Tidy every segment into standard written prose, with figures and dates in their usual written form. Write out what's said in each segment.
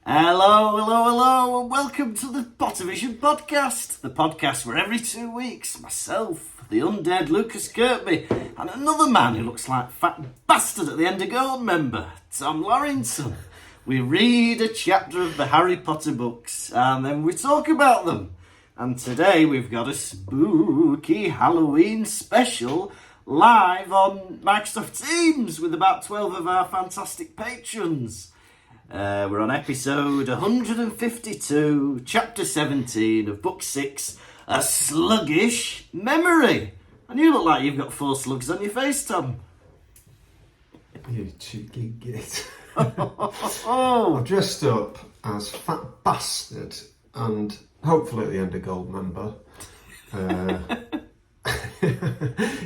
Hello, and welcome to the Pottervision podcast. The podcast where every 2 weeks, myself, the undead Lucas Kirkby, and another man who looks like a fat bastard at the end of Gold member, Tom Lawrenson, we read a chapter of the Harry Potter books, and then we talk about them. And today we've got a spooky Halloween special live on Microsoft Teams with about 12 of our fantastic patrons. We're on episode 152, chapter 17 of book 6, A Sluggish Memory. And you look like you've got 4 slugs on your face, Tom. You cheeky git. Oh. I've dressed up as Fat Bastard and hopefully at the end of Gold member.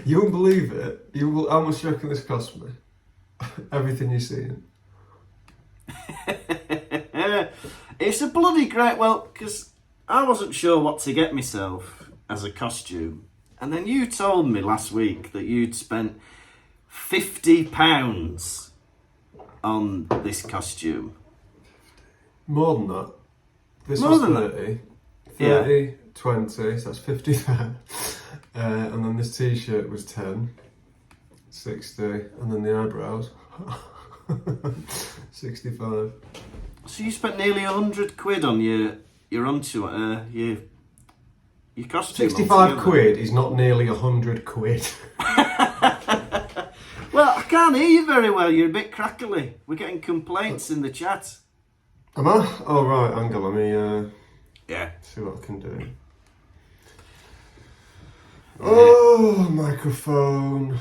You won't believe it. How much do you reckon this cost me? Everything you're seeing. It's a bloody great, because I wasn't sure what to get myself as a costume. And then you told me last week that you'd spent £50 on this costume. More than that. This More was than 30. that? 30, Yeah. 20, so that's 50 there. And then this t-shirt was 10, 60, and then the eyebrows, 65. So you spent nearly £100 on your costume. 65 quid is not nearly 100 quid. Well, I can't hear you very well. You're a bit crackly. We're getting complaints in the chat. Am I? Oh right, hang on, let me Yeah. see what I can do. Oh, microphone.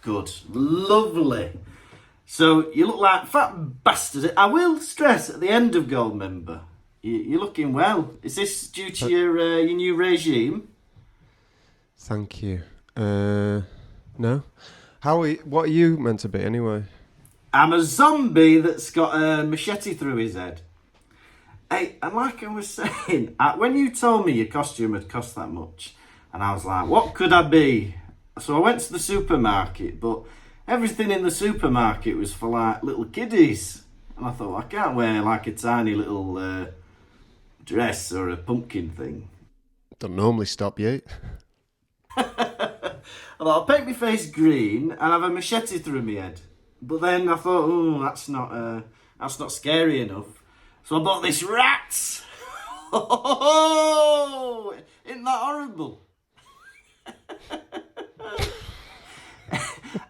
Good. Lovely. So you look like fat bastard. I will stress at the end of Gold member, you're looking well. Is this due to your new regime? Thank you. No. What are you meant to be anyway? I'm a zombie that's got a machete through his head. Hey, and like I was saying, when you told me your costume had cost that much, and I was like, what could I be? So I went to the supermarket, but everything in the supermarket was for like little kiddies. And I thought, I can't wear like a tiny little dress or a pumpkin thing. Don't normally stop you. I thought, I'll paint my face green and have a machete through my head. But then I thought, that's not scary enough. So I bought this rat. Oh, isn't that horrible?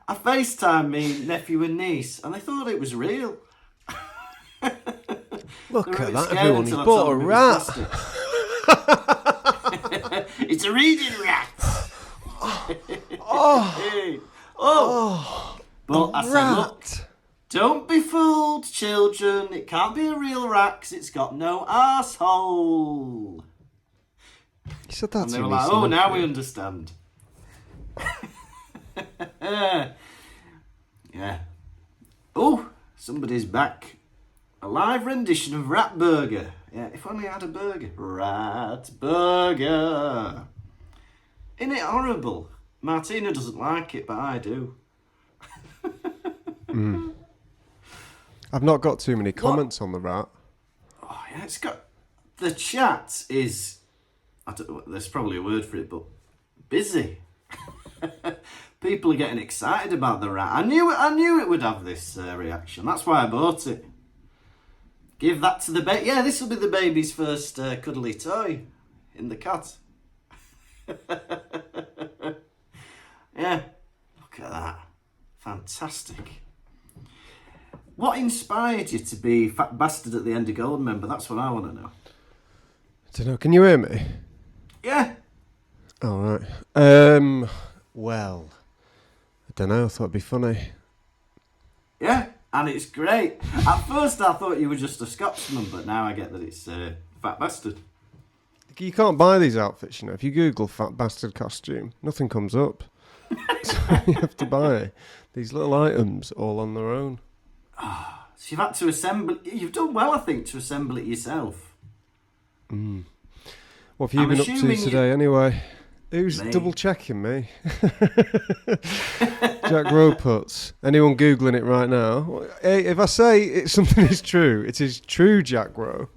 I FaceTimed me nephew and niece, and they thought it was real. Look at that, everyone. He's bought a rat. It's a reading rat. But I said, look, don't be fooled, children. It can't be a real rat 'cause it's got no arsehole. You said that And to they me. were like, now we understand. Yeah. Oh, somebody's back. A live rendition of Rat Burger. Yeah, if only I had a burger. Rat Burger. Isn't it horrible? Martina doesn't like it, but I do. I've not got too many comments on the rat. Oh, yeah, it's got... The chat is... there's probably a word for it, but... busy. People are getting excited about the rat. I knew it would have this reaction. That's why I bought it. Give that to the baby. Yeah, this will be the baby's first cuddly toy in the cat. Yeah, look at that. Fantastic. What inspired you to be Fat Bastard at the end of Gold member? That's what I want to know. I don't know. Can you hear me? Yeah. All right. Well, I don't know. I thought it'd be funny. Yeah, and it's great. At first I thought you were just a Scotsman, but now I get that it's Fat Bastard. You can't buy these outfits, you know. If you Google Fat Bastard costume, nothing comes up. So you have to buy these little items all on their own. So you've had to assemble... You've done well, I think, to assemble it yourself. What have you been up to today, anyway? Who's Me. double checking me? Jack Rowe puts. Anyone Googling it right now? Hey, if I say something is true, it is true, Jack Rowe.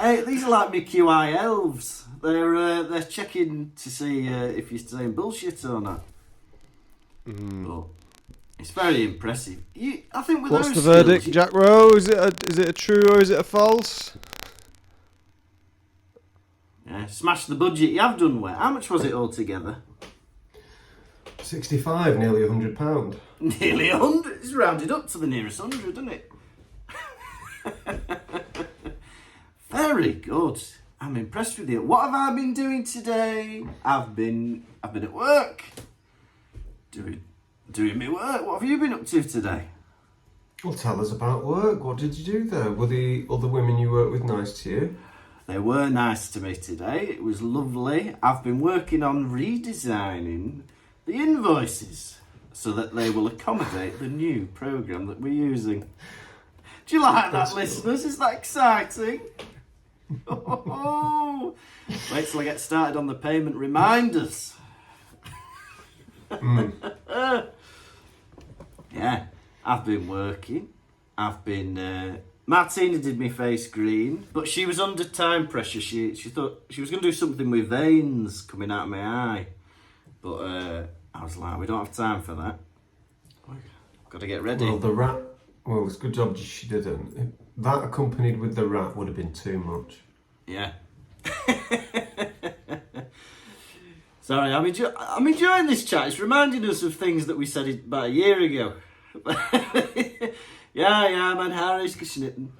Hey, these are like my QI elves. They're checking to see if you're saying bullshit or not. But it's very impressive. I think with What's those the skills, verdict, Jack Rowe? Is it a true or is it a false? Yeah, smash the budget. You have done well. How much was it altogether? 65, nearly £100. Nearly 100. It's rounded up to the nearest 100, isn't it? Very good. I'm impressed with you. What have I been doing today? I've been at work. Doing my work. What have you been up to today? Well, tell us about work. What did you do there? Were the other women you work with nice to you? They were nice to me today. It was lovely. I've been working on redesigning the invoices so that they will accommodate the new programme that we're using. Do you like that, listeners? Is that exciting? Oh, wait till I get started on the payment reminders. Yeah, I've been working. Martina did my face green, but she was under time pressure. She thought she was going to do something with veins coming out of my eye. But I was like, we don't have time for that. Got to get ready. Well, the rat... Well, it's a good job she didn't. That accompanied with the rat would have been too much. Yeah. Sorry, I'm enjoying this chat. It's reminding us of things that we said about a year ago. Ja, mein Haar ist geschnitten.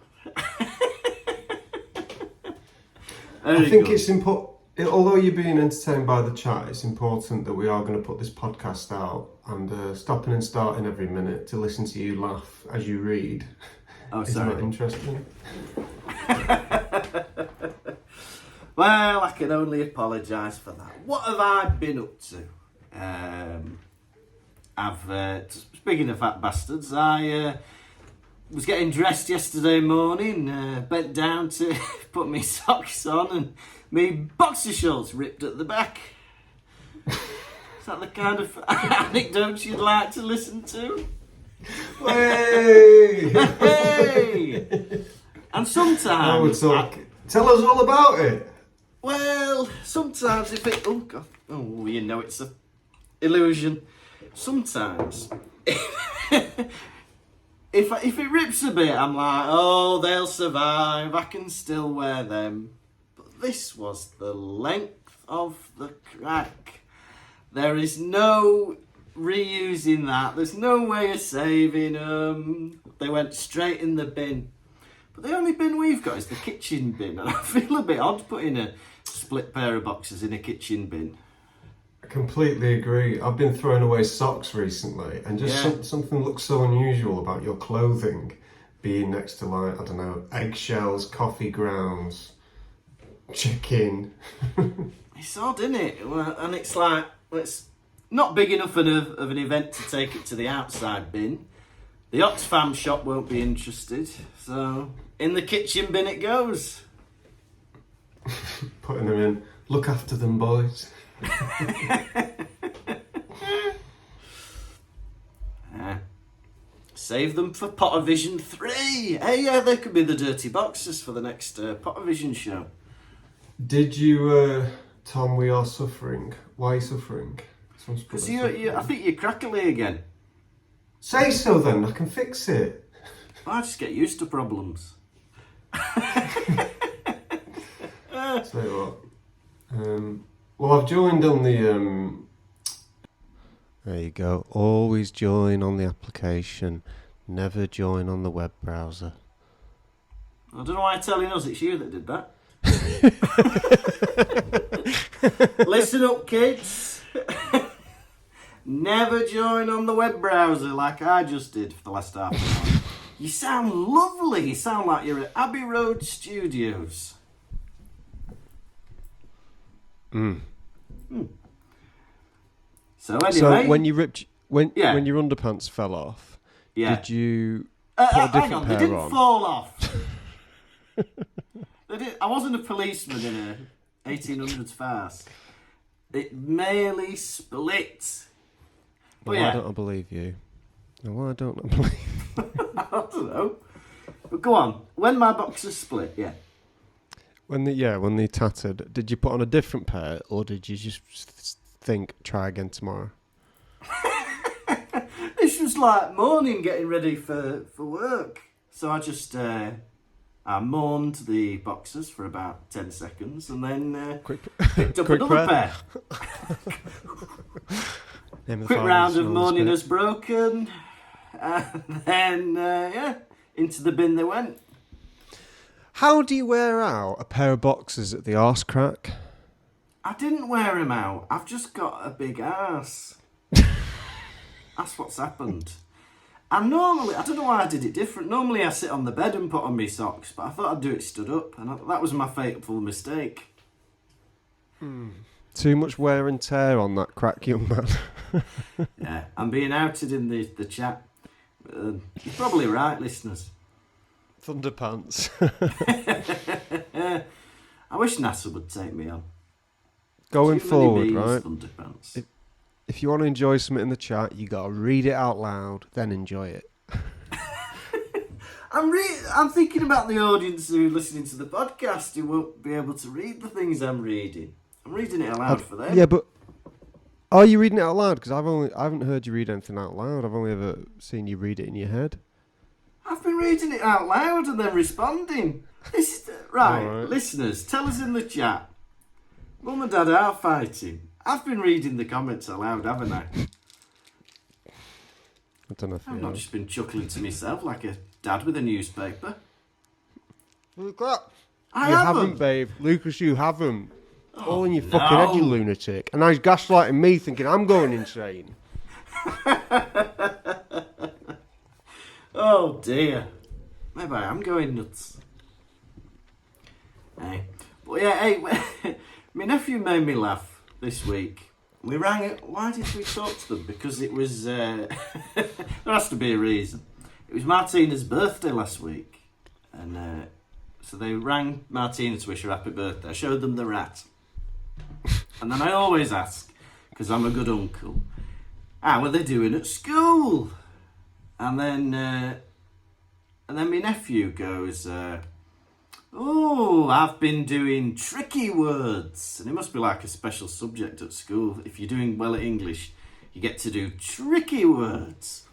I think it's important, although you're being entertained by the chat, it's important that we are going to put this podcast out and stopping and starting every minute to listen to you laugh as you read. Oh, Isn't sorry. that interesting? Well, I can only apologise for that. What have I been up to? Speaking of fat bastards, I was getting dressed yesterday morning, bent down to put my socks on, and my boxer shorts ripped at the back. Is that the kind of anecdotes you'd like to listen to? Hey! Hey! And sometimes... Tell us all about it. Well, sometimes if it... Oh, God. Oh, you know it's an illusion. Sometimes... If it rips a bit, I'm like, oh, they'll survive. I can still wear them. But this was the length of the crack. There is no reusing that. There's no way of saving them. They went straight in the bin. But the only bin we've got is the kitchen bin. And I feel a bit odd putting a split pair of boxes in a kitchen bin. I completely agree. I've been throwing away socks recently, and just something looks so unusual about your clothing being next to, like, I don't know, eggshells, coffee grounds, chicken. It's odd, isn't it? And it's like, it's not big enough of an event to take it to the outside bin. The Oxfam shop won't be interested, so in the kitchen bin it goes. Putting them in. Look after them, boys. Save them for Pottervision 3. Hey, yeah, they could be the dirty boxes for the next Pottervision show. Did you, Tom, we are suffering. Why are you suffering? Because I think you're crackly again. Say so then, I can fix it. I just get used to problems. Say what? Well, I've joined on the... There you go. Always join on the application. Never join on the web browser. I don't know why you're telling us it's you that did that. Listen up, kids. Never join on the web browser like I just did for the last half an hour. You sound lovely. You sound like you're at Abbey Road Studios. So anyway, So when you ripped when Yeah. your underpants fell off, yeah. did you put a different hang on, pair they didn't on? fall off. I wasn't a policeman in a 1800s farce. It merely split. But Why don't I believe you? Why don't I believe you? I don't know. But go on. When my boxers split, yeah. When they tattered, did you put on a different pair, or did you just think, try again tomorrow? This was like morning, getting ready for work. So I just I mourned the boxers for about 10 seconds and then picked up another pair. Quick round of mourning has broken. And then, into the bin they went. How do you wear out a pair of boxers at the arse crack? I didn't wear them out. I've just got a big arse. That's what's happened. And normally, I don't know why I did it different. Normally I sit on the bed and put on my socks, but I thought I'd do it stood up, and that was my fateful mistake. Too much wear and tear on that crack young man. Yeah, I'm being outed in the chat. You're probably right, listeners. Thunderpants. I wish NASA would take me on. Going forward, right? Thunderpants. If you want to enjoy something in the chat, you got to read it out loud, then enjoy it. I'm thinking about the audience who are listening to the podcast who won't be able to read the things I'm reading. I'm reading it aloud for them. Yeah, but are you reading it out loud? Because I haven't heard you read anything out loud. I've only ever seen you read it in your head. I've been reading it out loud and then responding. Right, All right, listeners, tell us in the chat. Mum and Dad are fighting. I've been reading the comments aloud, haven't I? I don't know if I've not just been chuckling to myself like a dad with a newspaper. Look at that. I You haven't. haven't, babe. Lucas, you haven't. All in your no. fucking head, you lunatic. And now he's gaslighting me thinking I'm going insane. Oh dear. Maybe I am going nuts. Hey. But yeah, hey, my nephew made me laugh this week. We rang it. Why did we talk to them? Because it was, there has to be a reason. It was Martina's birthday last week. And so they rang Martina to wish her happy birthday. I showed them the rat. And then I always ask, because I'm a good uncle, how are they doing at school? And then my nephew goes, oh, I've been doing tricky words. And it must be like a special subject at school. If you're doing well at English, you get to do tricky words.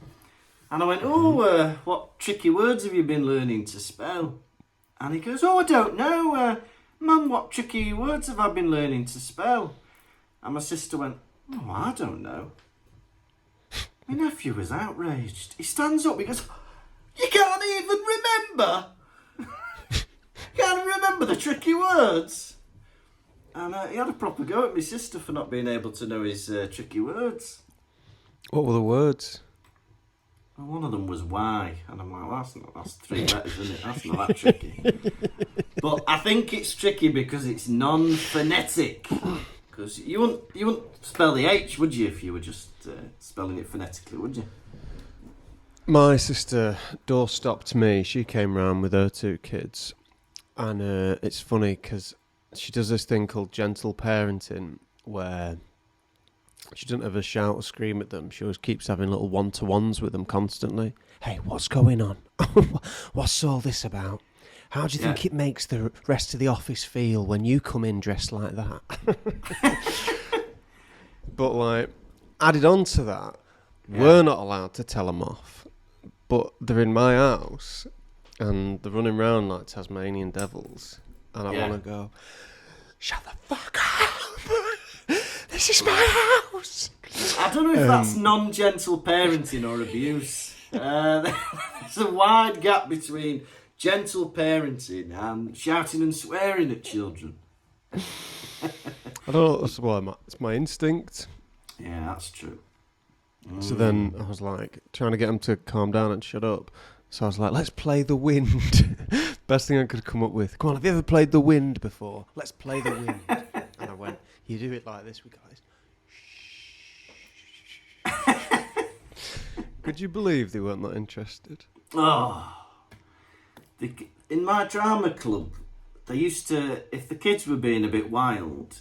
And I went, oh, what tricky words have you been learning to spell? And he goes, oh, I don't know. Mum, what tricky words have I been learning to spell? And my sister went, oh, I don't know. My nephew was outraged. He stands up, he goes, you can't even remember? Can't remember the tricky words? And he had a proper go at my sister for not being able to know his tricky words. What were the words? Well, one of them was why, and I'm like, that's 3 letters, isn't it? That's not that tricky. But I think it's tricky because it's non-phonetic. Because you wouldn't spell the H, would you, if you were just spelling it phonetically, would you? My sister doorstopped me. She came round with her 2 kids. And it's funny because she does this thing called gentle parenting where she doesn't ever shout or scream at them. She always keeps having little one-to-ones with them constantly. Hey, what's going on? What's all this about? How do you think it makes the rest of the office feel when you come in dressed like that? But, like, added on to that, we're not allowed to tell them off. But they're in my house, and they're running around like Tasmanian devils. And I want to go, shut the fuck up! This is my house! I don't know if that's non-gentle parenting or abuse. There's a wide gap between gentle parenting and shouting and swearing at children. I don't know, it's my instinct. Yeah, that's true. So then I was like, trying to get them to calm down and shut up. So I was like, let's play the wind. Best thing I could come up with. Come on, have you ever played the wind before? Let's play the wind. And I went, you do it like this, we guys. Could you believe they weren't that interested? Oh. In my drama club, they used to, if the kids were being a bit wild,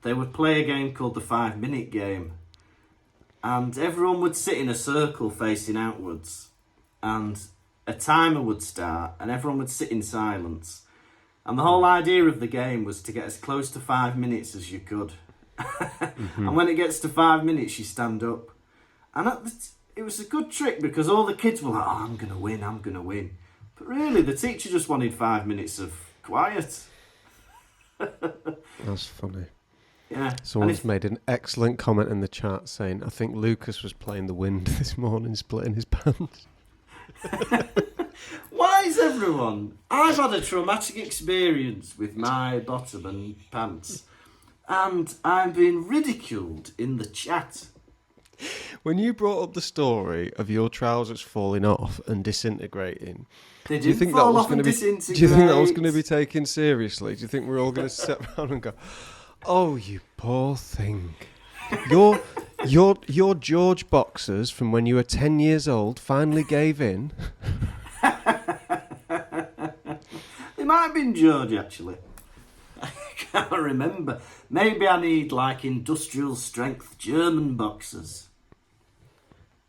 they would play a game called the 5-minute game. And everyone would sit in a circle facing outwards. And a timer would start and everyone would sit in silence. And the whole idea of the game was to get as close to 5 minutes as you could. And when it gets to 5 minutes, you stand up. And it was a good trick because all the kids were like, oh, I'm going to win. But really, the teacher just wanted 5 minutes of quiet. That's funny. Yeah. Someone's made an excellent comment in the chat saying, I think Lucas was playing the wind this morning, splitting his pants. Why is everyone... I've had a traumatic experience with my bottom and pants. And I'm being ridiculed in the chat. When you brought up the story of your trousers falling off and disintegrating, They do you didn't think fall that was off going and to be? disintegrate. Do you think that was going to be taken seriously? Do you think we're all going to sit around and go, "Oh, you poor thing, your George boxers from when you were 10 years old finally gave in"? They might have been George, actually. I can't remember. Maybe I need, like, industrial strength German boxers.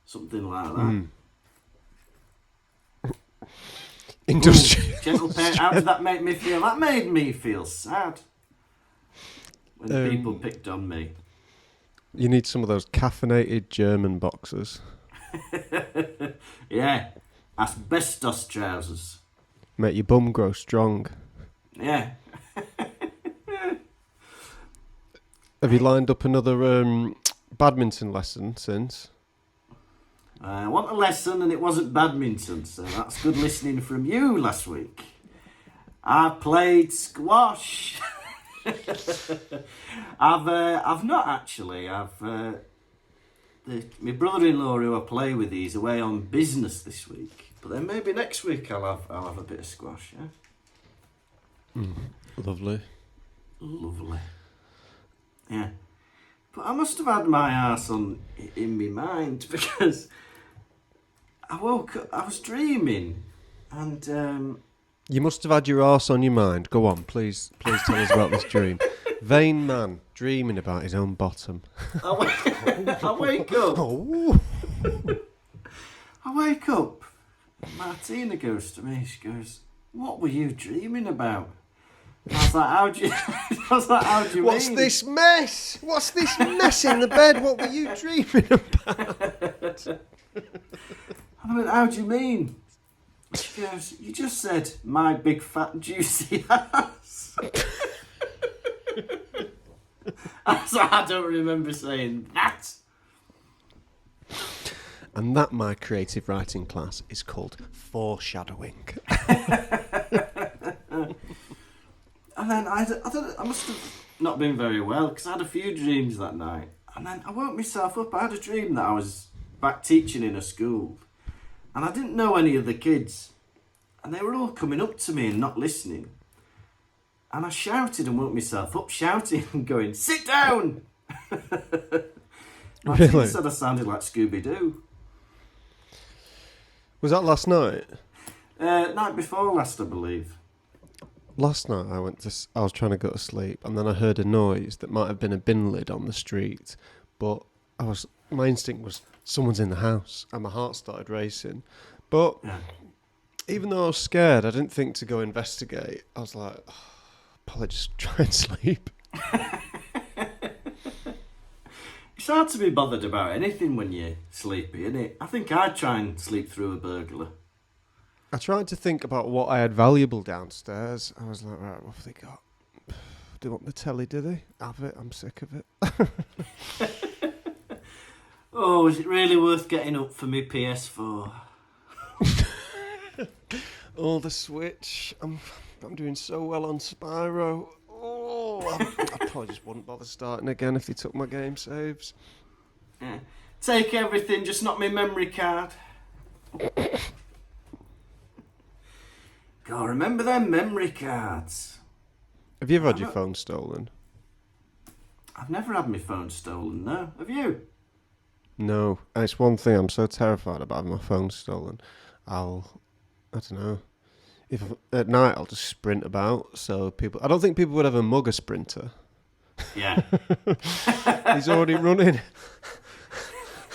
Something like that. Industrial. Gentle parent, how did that make me feel? That made me feel sad. When people picked on me. You need some of those caffeinated German boxers. Yeah. Asbestos trousers. Make your bum grow strong. Yeah. Have you lined up another badminton lesson since? I want a lesson and it wasn't badminton, so that's good listening from you last week. I played squash. I've not actually. My brother-in-law who I play with, he's away on business this week. But then maybe next week I'll have a bit of squash, yeah? Lovely. Lovely. Yeah. But I must have had my arse in my mind because I woke up, I was dreaming and... You must have had your arse on your mind. Go on, please tell us about this dream. Vain man dreaming about his own bottom. I wake up. Oh. I wake up. Martina goes to me. She goes, "What were you dreaming about?" And I was like, "How do you What's mean?" this mess? What's this mess in the bed? What were you dreaming about? I went, "How do you mean?" She goes, "You just said my big fat juicy ass." I don't remember saying that. And that, my creative writing class, is called foreshadowing. And then I must have not been very well because I had a few dreams that night. And then I woke myself up. I had a dream that I was back teaching in a school. And I didn't know any of the kids. And they were all coming up to me and not listening. And I shouted and woke myself up shouting and going, "Sit down!" My teacher said I sounded like Scooby-Doo. Was that last night? Night before last, I believe. Last night I was trying to go to sleep and then I heard a noise that might have been a bin lid on the street, but my instinct was someone's in the house and my heart started racing. But even though I was scared, I didn't think to go investigate. I was like, probably just try and sleep. It's hard to be bothered about anything when you're sleepy, isn't it? I think I'd try and sleep through a burglar. I tried to think about what I had valuable downstairs. I was like, right, what have they got? Do they want the telly, do they? Have it, I'm sick of it. Oh, is it really worth getting up for me PS4? Oh, the Switch. I'm doing so well on Spyro. Oh, I probably just wouldn't bother starting again if they took my game saves. Yeah. Take everything, just not my memory card. God, remember them memory cards? Have you ever had your phone stolen? I've never had my phone stolen, no. Have you? No. And it's one thing I'm so terrified about having my phone stolen. I don't know. At night I'll just sprint about, so I don't think people would ever mug a sprinter. Yeah. He's already running.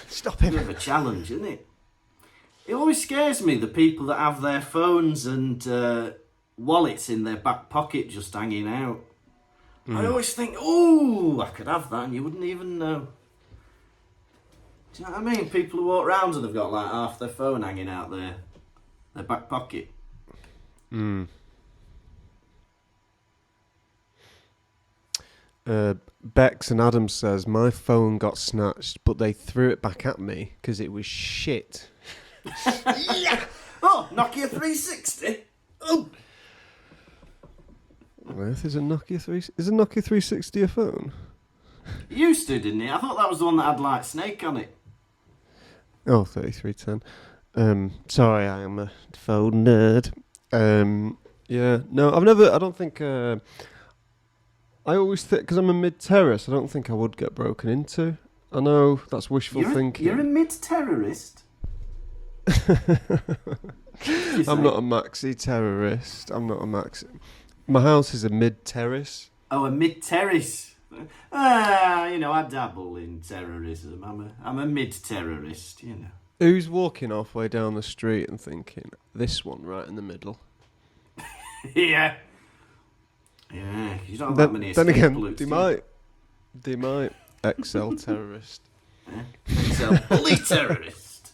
Stop him. Bit of a challenge, isn't it? It always scares me, the people that have their phones and wallets in their back pocket just hanging out. I always think, oh, I could have that and you wouldn't even know. Do you know what I mean? People who walk around and they've got like half their phone hanging out their back pocket. Bex and Adam says, my phone got snatched, but they threw it back at me because it was shit. Yeah! Oh, Nokia 360. Oh. On earth is a Nokia 360? Is a Nokia 360 a phone? It used to, didn't it? I thought that was the one that had like Snake on it. Oh, 3310. Sorry, I am a phone nerd. Yeah, no, I don't think, I always think, because I'm a mid-terrace, I don't think I would get broken into. I know that's wishful thinking. You're a mid-terrorist? I'm not a maxi terrorist. My house is a mid-terrace. Oh, a mid-terrace. I dabble in terrorism. I'm a mid-terrorist, you know. Who's walking halfway down the street and thinking, this one right in the middle? Yeah. Yeah, you don't have that many escape Then again, routes, they might. XL terrorist. XL bully terrorist.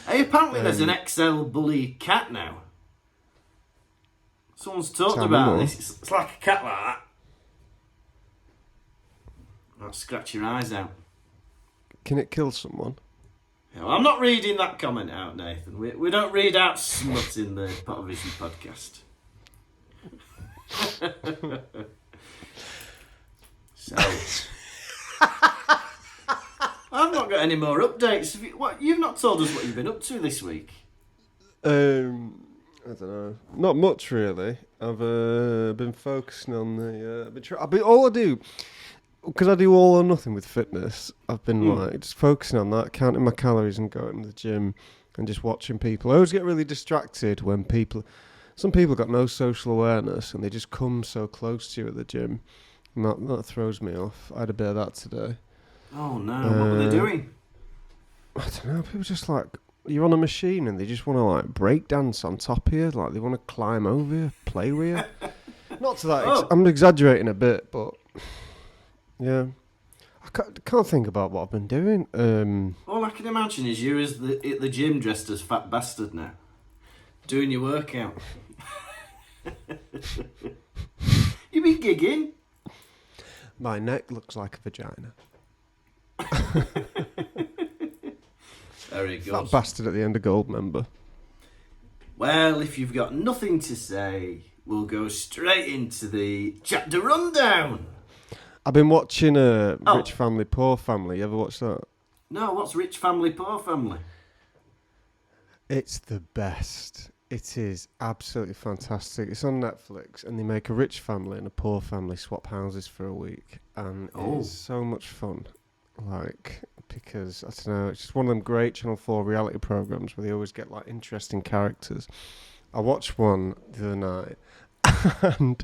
Hey, apparently there's an XL bully cat now. Someone's talked about this. It's like a cat like that. I'll scratch your eyes out. Can it kill someone? Yeah, well, I'm not reading that comment out, Nathan. We don't read out smut in the Pottervision podcast. So, I've not got any more updates. You've not told us what you've been up to this week. I don't know. Not much really. I've been focusing on the. All I do, because I do all or nothing with fitness. I've been like just focusing on that, counting my calories and going to the gym and just watching people. I always get really distracted when some people got no social awareness and they just come so close to you at the gym. And that throws me off. I had a bit of that today. Oh no! What were they doing? I don't know. People just like, you're on a machine and they just want to like break dance on top of you. Like they want to climb over you, play with you. Not to that. I'm exaggerating a bit, but yeah. I can't think about what I've been doing. All I can imagine is you at the gym dressed as fat bastard now, doing your workout. You been gigging? My neck looks like a vagina. Very good. That bastard at the end of Gold member. Well, if you've got nothing to say, we'll go straight into the chapter rundown. I've been watching Rich Family, Poor Family. You ever watch that? No, what's Rich Family, Poor Family? It's the best. It is absolutely fantastic. It's on Netflix, and they make a rich family and a poor family swap houses for a week, and it's so much fun. Because, I don't know, it's just one of them great Channel 4 reality programs where they always get, like, interesting characters. I watched one the other night, and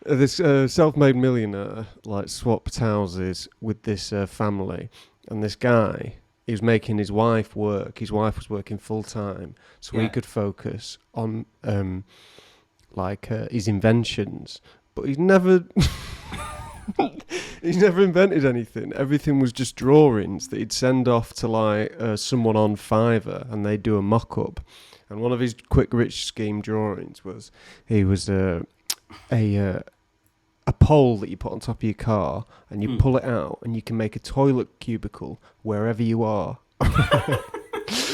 this self-made millionaire, like, swapped houses with this family, and this guy, he was making his wife work. His wife was working full-time, so he could focus on, his inventions. But he's never... He's never invented anything. Everything was just drawings that he'd send off to someone on Fiverr, and they'd do a mock-up. And one of his quick rich scheme drawings was a pole that you put on top of your car, and you pull it out, and you can make a toilet cubicle wherever you are.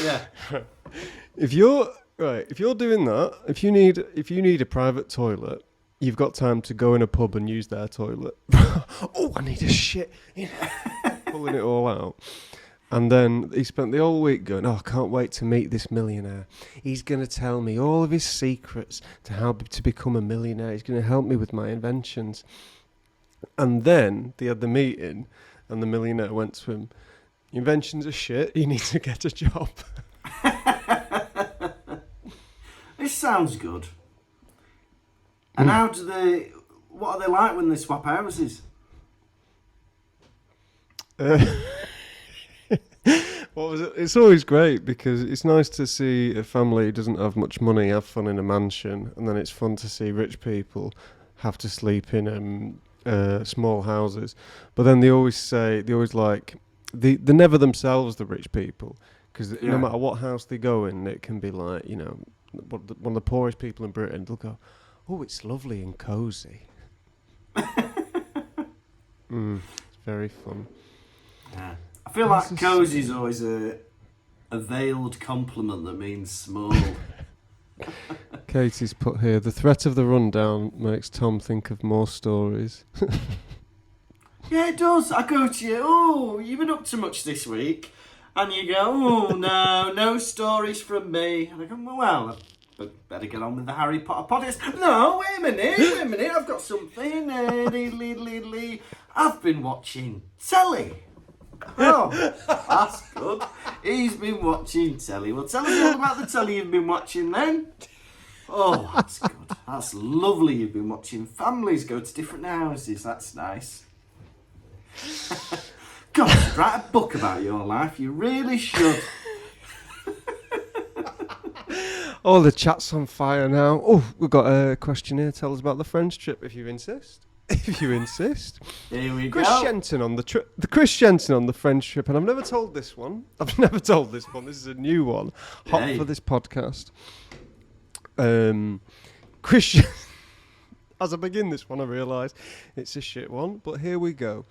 Yeah. If you're doing that, if you need a private toilet, you've got time to go in a pub and use their toilet. Oh, I need a shit. Pulling it all out. And then he spent the whole week going, I can't wait to meet this millionaire. He's going to tell me all of his secrets to how to become a millionaire. He's going to help me with my inventions. And then they had the meeting, and the millionaire went to him, your inventions are shit. You need to get a job. This sounds good. And what are they like when they swap houses? What was it? It's always great because it's nice to see a family who doesn't have much money have fun in a mansion, and then it's fun to see rich people have to sleep in small houses. But then they're never themselves the rich people, because no matter what house they go in, it can be like, one of the poorest people in Britain. They'll go, "Oh, it's lovely and cosy." It's very fun. Yeah. I feel like cosy is always a veiled compliment that means small. Katie's put here, the threat of the rundown makes Tom think of more stories. Yeah, it does. I go to you, "Oh, you've been up to much this week." And you go, "Oh, no stories from me." And I go, "Well, I better get on with the Harry Potter podcast." "No, wait a minute, I've got something. I've been watching telly." "Oh, that's good. He's been watching telly." "Well, tell us all about the telly you've been watching then." "Oh, that's good. That's lovely. You've been watching families go to different houses. That's nice." God, you should write a book about your life. You really should. Oh, the chat's on fire now. Oh, we've got a question here. Tell us about the French trip, if you insist. If you insist. Here we Chris go. Shenton on the Chris Shenton on the French trip, and I've never told this one. This is a new one, hot for this podcast. Chris, as I begin this one, I realise it's a shit one, but here we go.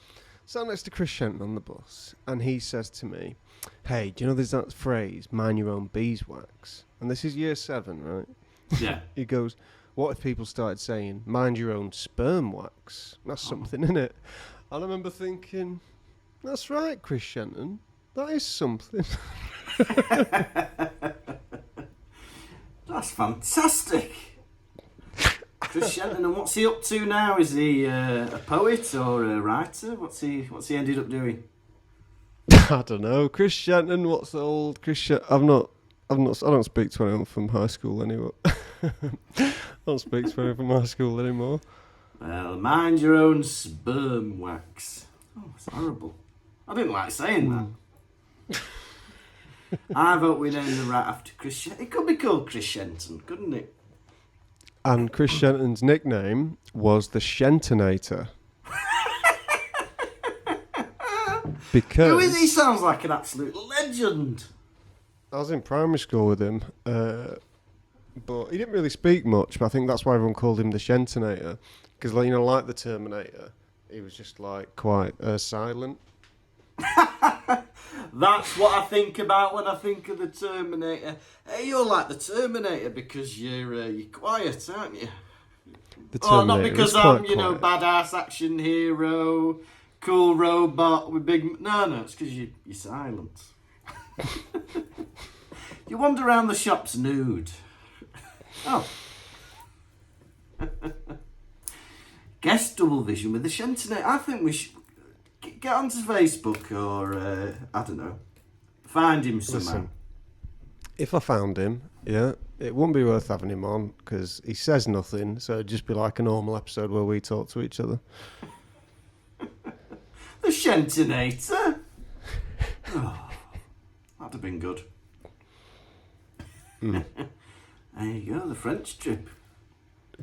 So next to Chris Shenton on the bus, and he says to me, "Hey, do you know there's that phrase, mind your own beeswax?" And this is year 7, right? Yeah. He goes, "What if people started saying, mind your own sperm wax? That's something, innit?" And I remember thinking, that's right, Chris Shenton. That is something. That's fantastic. Chris Shenton, and what's he up to now? Is he a poet or a writer? What's he ended up doing? I don't know. Chris Shenton, what's the old Chris Shenton? I don't speak to anyone from high school anymore. I don't speak to anyone from high school anymore. Well, mind your own sperm wax. Oh, it's horrible. I didn't like saying that. I vote we name the right after Chris Shenton. It could be called Chris Shenton, couldn't it? And Chris Shenton's nickname was the Shentonator. Because Who is he? Sounds like an absolute legend. I was in primary school with him, but he didn't really speak much. But I think that's why everyone called him the Shentonator, because like the Terminator, he was just like quite silent. That's what I think about when I think of the Terminator. Hey, you're like the Terminator because you're quiet, aren't you? The Terminator. Not because I'm, badass action hero, cool robot with big... No, it's because you're silent. You wander around the shops nude. Oh. Guest double vision with the Shentonator. I think we should get onto Facebook or, I don't know, find him somehow. Listen, if I found him, it wouldn't be worth having him on because he says nothing, so it'd just be like a normal episode where we talk to each other. The Shentonator? Oh, that'd have been good. There you go, the French trip.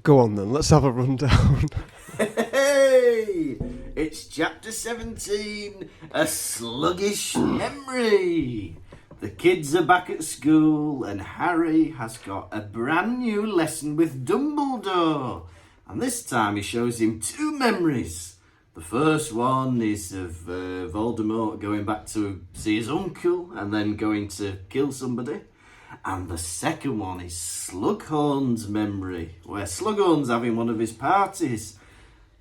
Go on then, let's have a rundown. Hey! It's chapter 17, A Sluggish Memory. The kids are back at school and Harry has got a brand new lesson with Dumbledore. And this time he shows him 2 memories. The first one is of Voldemort going back to see his uncle and then going to kill somebody. And the second one is Slughorn's memory, where Slughorn's having one of his parties.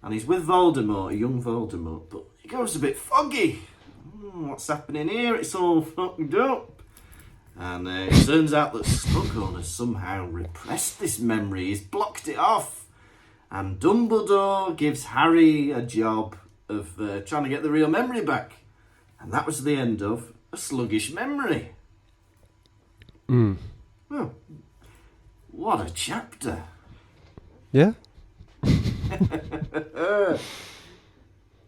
And he's with Voldemort, a young Voldemort, but he goes a bit foggy. What's happening here? It's all fucked up. And it turns out that Slughorn has somehow repressed this memory. He's blocked it off. And Dumbledore gives Harry a job of trying to get the real memory back. And that was the end of A Sluggish Memory. Well, what a chapter. Yeah?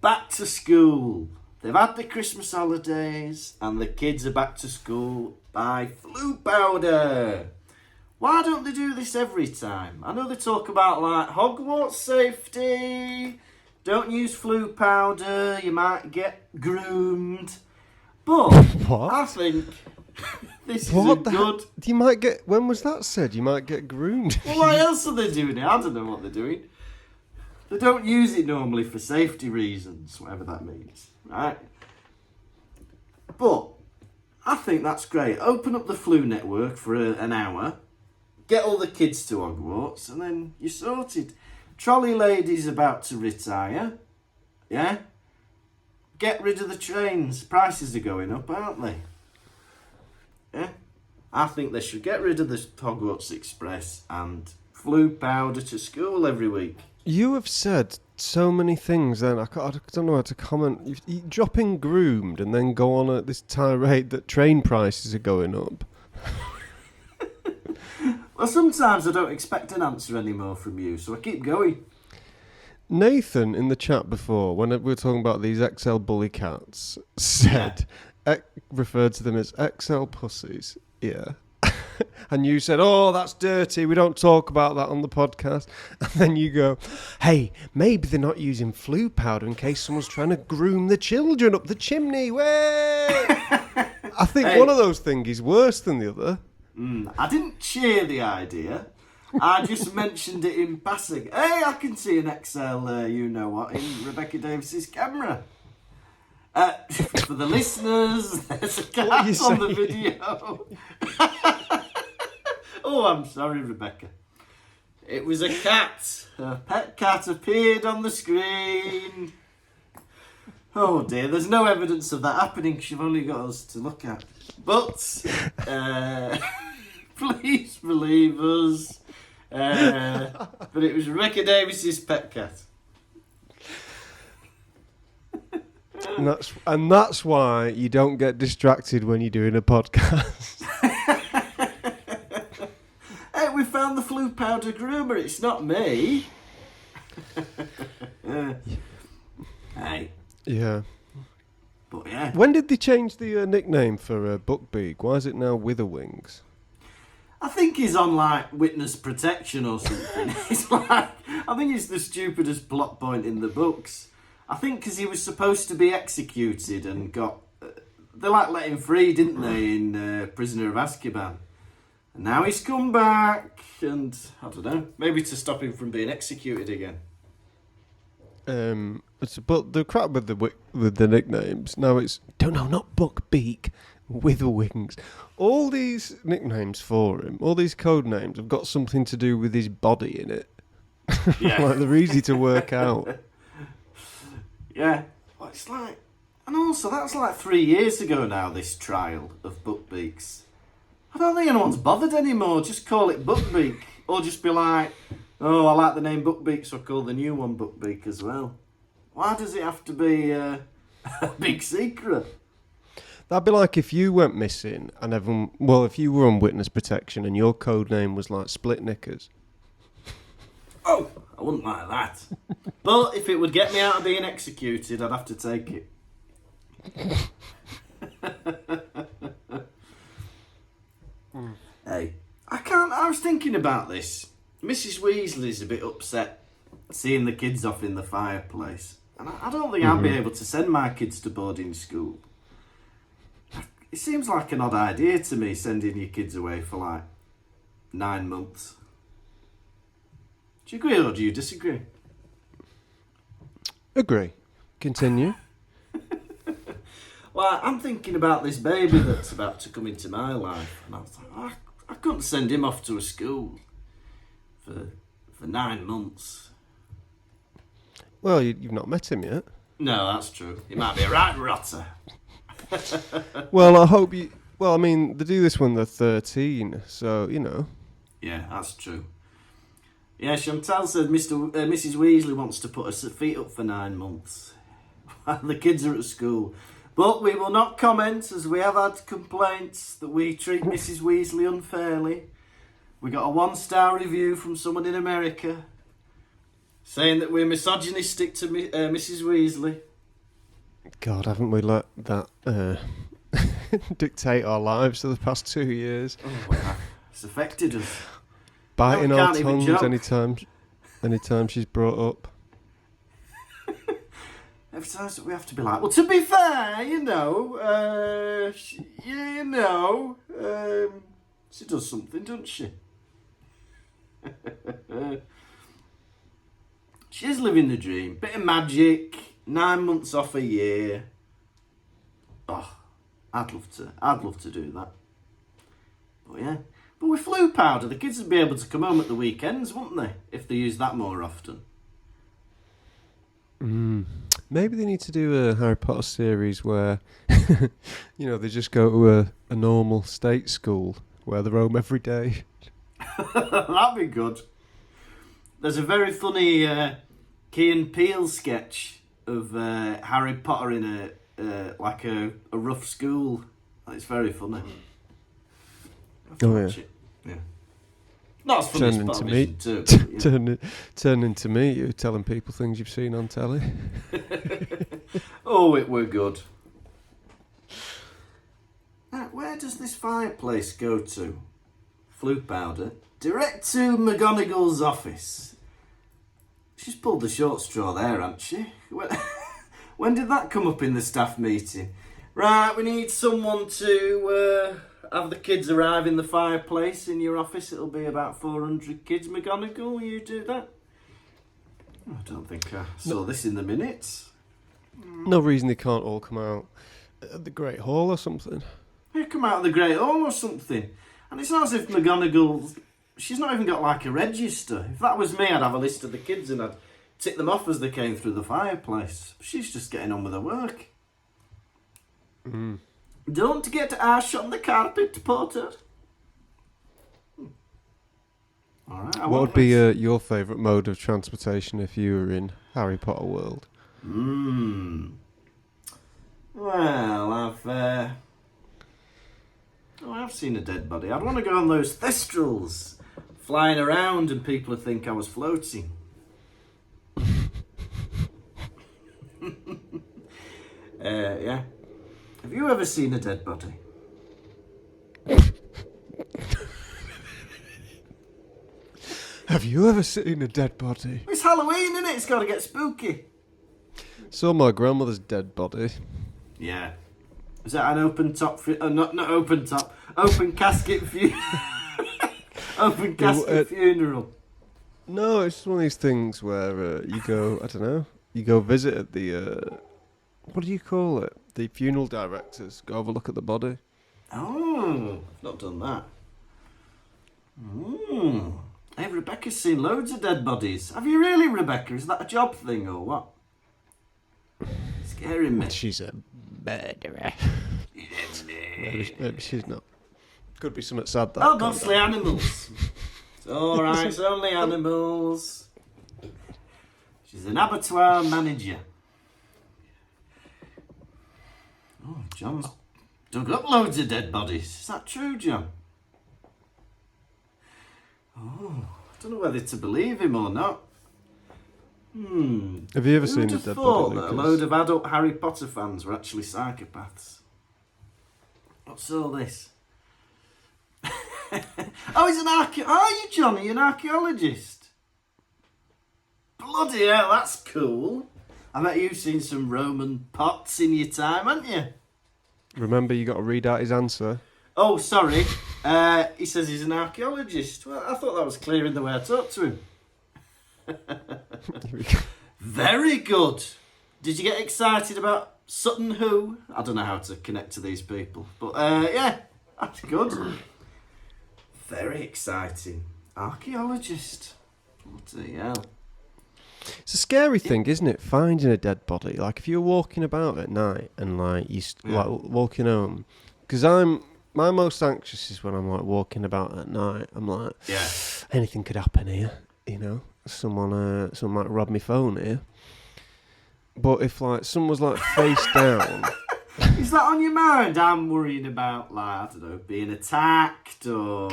Back to school. they've had the Christmas holidays and the kids are back to school. Buy flu powder. Why don't they do this every time? I know they talk about like Hogwarts safety. Don't use flu powder. You might get groomed. But What? I think this What is the good. You might get. When was that said? You might get groomed. Well, why else are they doing it? I don't know what they're doing. They don't use it normally for safety reasons, whatever that means, right? But I think that's great. Open up the flu network for an hour, get all the kids to Hogwarts, and then you're sorted. Trolley lady's about to retire, yeah? Get rid of the trains. Prices are going up, aren't they? Yeah? I think they should get rid of the Hogwarts Express and flu powder to school every week. You have said so many things then, I don't know how to comment. You drop in groomed and then go on at this tirade that train prices are going up. Well, sometimes I don't expect an answer anymore from you, so I keep going. Nathan in the chat before, when we were talking about these XL bully cats, said, referred to them as XL pussies. Yeah. And you said, oh, that's dirty, we don't talk about that on the podcast. And then you go, hey, maybe they're not using flu powder in case someone's trying to groom the children up the chimney. Way! I think one of those things is worse than the other. I didn't cheer the idea. I just mentioned it in passing. Hey, I can see an XL, you know what, in Rebecca Davis's camera. For the listeners, there's a cat on the video. Oh, I'm sorry, Rebecca. It was a cat. A pet cat appeared on the screen. Oh dear, there's no evidence of that happening because you've only got us to look at. But, please believe us. But it was Rebecca Davis's pet cat. And that's why you don't get distracted when you're doing a podcast. Hey, we found the flu powder groomer. It's not me. Hey. Yeah. But yeah. When did they change the nickname for Buckbeak? Why is it now Witherwings? I think he's on like witness protection or something. It's like, I think it's the stupidest plot point in the books. I think because he was supposed to be executed and got... they like let him free, didn't they, in Prisoner of Azkaban. And now he's come back and, I don't know, maybe to stop him from being executed again. But the crap with the nicknames, now it's... not Buckbeak, Witherwings. All these nicknames for him, all these code names have got something to do with his body in it. Yeah. Like they're easy to work out. Yeah. Well, it's like... And also, that's like 3 years ago now, this trial of Buckbeaks. I don't think anyone's bothered anymore. Just call it Buckbeak. Or just be like, oh, I like the name Buckbeak, so I call the new one Buckbeak as well. Why does it have to be a big secret? That'd be like if you went missing and everyone... Well, if you were on witness protection and your code name was like Split Knickers. Oh, I wouldn't like that. But if it would get me out of being executed, I'd have to take it. Hey, I was thinking about this. Mrs. Weasley's a bit upset seeing the kids off in the fireplace. And I don't think I'll be able to send my kids to boarding school. It seems like an odd idea to me, sending your kids away for like 9 months. Do you agree or do you disagree? Agree. Continue. Well, I'm thinking about this baby that's about to come into my life. And I was like, I couldn't send him off to a school for 9 months. Well, you've not met him yet. No, that's true. He might be a right rotter. Well, I hope you... Well, I mean, they do this when they're 13, so, you know. Yeah, that's true. Yeah, Chantal said Mrs. Weasley wants to put her feet up for 9 months while the kids are at school. But we will not comment, as we have had complaints that we treat Mrs. Weasley unfairly. We got a 1-star review from someone in America saying that we're misogynistic to Mrs. Weasley. God, haven't we let that dictate our lives for the past 2 years? Oh, well, it's affected us. Biting No, I our can't even tongues joke. anytime she's brought up. Every time we have to be like, well, to be fair, she does something, doesn't she? She's living the dream. Bit of magic, 9 months off a year. Oh, I'd love to do that. But yeah. But with flu powder, the kids would be able to come home at the weekends, wouldn't they? If they use that more often. Maybe they need to do a Harry Potter series where, they just go to a normal state school where they're home every day. That'd be good. There's a very funny Key and Peele sketch of Harry Potter in a rough school. It's very funny. Oh yeah. Yeah. Not as funny as Turning to Pottervision me, too. But, turning to me, you telling people things you've seen on telly. Oh, it were good. Now, where does this fireplace go to? Flu powder. Direct to McGonagall's office. She's pulled the short straw there, hasn't she? When did that come up in the staff meeting? Right, we need someone to have the kids arrive in the fireplace in your office. It'll be about 400 kids. McGonagall, will you do that? I don't think I saw this in the minutes. No reason they can't all come out at the Great Hall or something. They come out of the Great Hall or something. And it's not as if McGonagall... She's not even got like a register. If that was me, I'd have a list of the kids and I'd tick them off as they came through the fireplace. She's just getting on with her work. Don't get ash on the carpet, Potter. All right. What would be your favourite mode of transportation if you were in Harry Potter world? Well, I've seen a dead body. I'd want to go on those thestrals, flying around and people would think I was floating. Yeah. Have you ever seen a dead body? Have you ever seen a dead body? It's Halloween, isn't it? It's got to get spooky. Saw my grandmother's dead body. Yeah. Is that an open top? Not open top. Open casket open casket funeral. No, it's just one of these things where you go. I don't know. You go visit at the. What do you call it? The funeral directors go have a look at the body. Oh, I've not done that. Hey, Rebecca's seen loads of dead bodies. Have you really, Rebecca? Is that a job thing or what? Scaring me. She's a murderer. Maybe she's not. Could be something sad. That Oh, mostly animals. It's alright, it's only animals. She's an abattoir manager. Oh, John's dug up loads of dead bodies. Is that true, John? Oh, I don't know whether to believe him or not. Have you ever Who seen would a have dead thought body? that a load of adult Harry Potter fans were actually psychopaths? What's all this? Oh, he's an archaeologist. Are you, Johnny, an archaeologist? Bloody hell, that's cool. I bet you've seen some Roman pots in your time, haven't you? Remember, you got to read out his answer. Oh, sorry. He says he's an archaeologist. Well, I thought that was clear in the way I talked to him. Very good. Did you get excited about Sutton Hoo? I don't know how to connect to these people. But, yeah, that's good. Very exciting. Archaeologist. Bloody hell. It's a scary thing, isn't it? Finding a dead body. Like if you're walking about at night and like like walking home, because my most anxious is when I'm like walking about at night. I'm like, yeah, anything could happen here. You know, someone might rob my phone here. But if like someone was like face down, is that on your mind? I'm worrying about like I don't know, being attacked or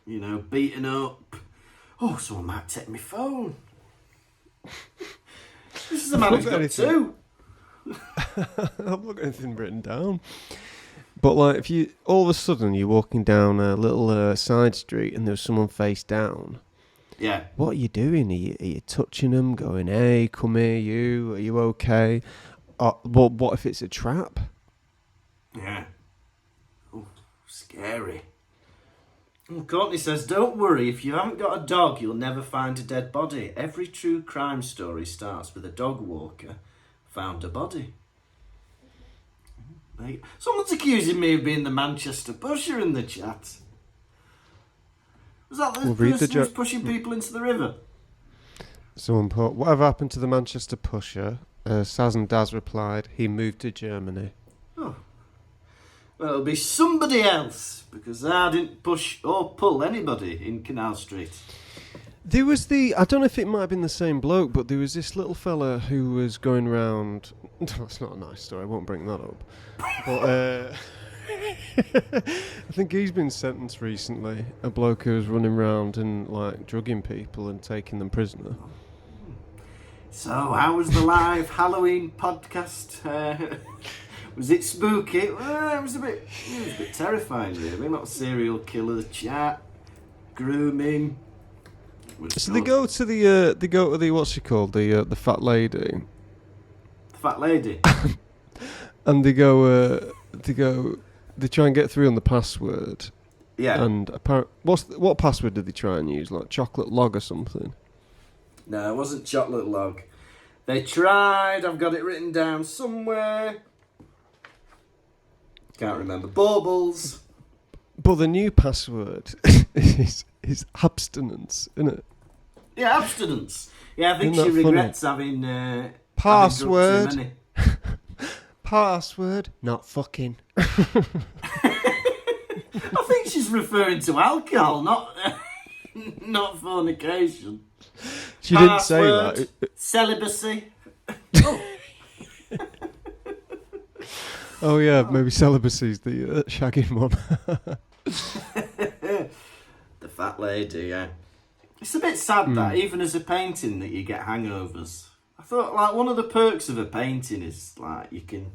beaten up. Oh, someone might take my phone. This is a man who's got two. I've not got anything written down. But like, if you all of a sudden you're walking down a little side street and there's someone face down, Yeah. what are you doing? Are you touching them, going, "Hey, come here, you? Are you okay?" Well, what if it's a trap? Yeah. Oh, scary. Well, Courtney says, don't worry, if you haven't got a dog, you'll never find a dead body. Every true crime story starts with a dog walker found a body. Someone's accusing me of being the Manchester pusher in the chat. Was that the person who was pushing people into the river? Someone put, whatever happened to the Manchester pusher? Saz and Daz replied, he moved to Germany. Oh. Well, it'll be somebody else, because I didn't push or pull anybody in Canal Street. There was I don't know if it might have been the same bloke, but there was this little fella who was going round. That's not a nice story, I won't bring that up. But I think he's been sentenced recently. A bloke who was running around and like drugging people and taking them prisoner. So, how was the live Halloween podcast? Was it spooky? Well, it was a bit terrifying, really. Not serial killer chat, grooming. So they go to the what's she called, the fat lady. The fat lady. And they try and get through on the password. Yeah. And what password did they try and use? Like chocolate log or something? No, it wasn't chocolate log. They tried. I've got it written down somewhere. Can't remember. Baubles. But the new password is abstinence, isn't it? Yeah, abstinence. Yeah, I think Isn't she that regrets having password. Having Password, not fucking. I think she's referring to alcohol, not fornication. She didn't say that. Celibacy. Oh yeah, maybe celibacy's the shagging one. The fat lady, yeah. It's a bit sad that, even as a painting, that you get hangovers. I thought, like, one of the perks of a painting is, like, you can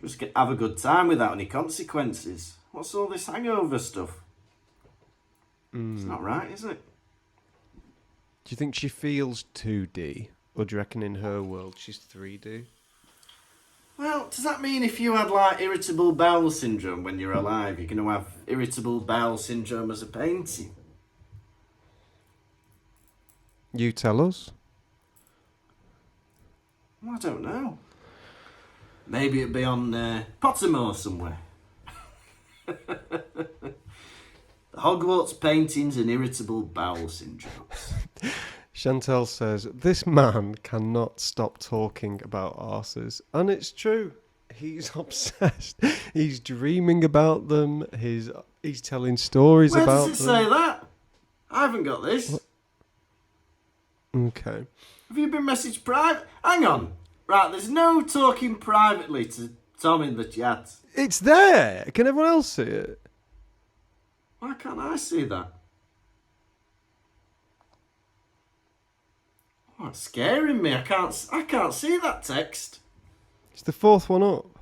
just have a good time without any consequences. What's all this hangover stuff? It's not right, is it? Do you think she feels 2D? Or do you reckon in her world she's 3D? Well, does that mean if you had, like, irritable bowel syndrome when you're alive, you're going to have irritable bowel syndrome as a painting? You tell us. Well, I don't know. Maybe it'd be on Pottermore somewhere. The Hogwarts paintings and irritable bowel syndromes. Chantel says, this man cannot stop talking about arses. And it's true. He's obsessed. He's dreaming about them. He's telling stories Where about them. does it say that? I haven't got this. What? Okay. Have you been messaged private? Hang on. Right, there's no talking privately to Tom in the chat. It's there. Can everyone else see it? Why can't I see that? Oh, it's scaring me. I can't see that text. It's the fourth one up.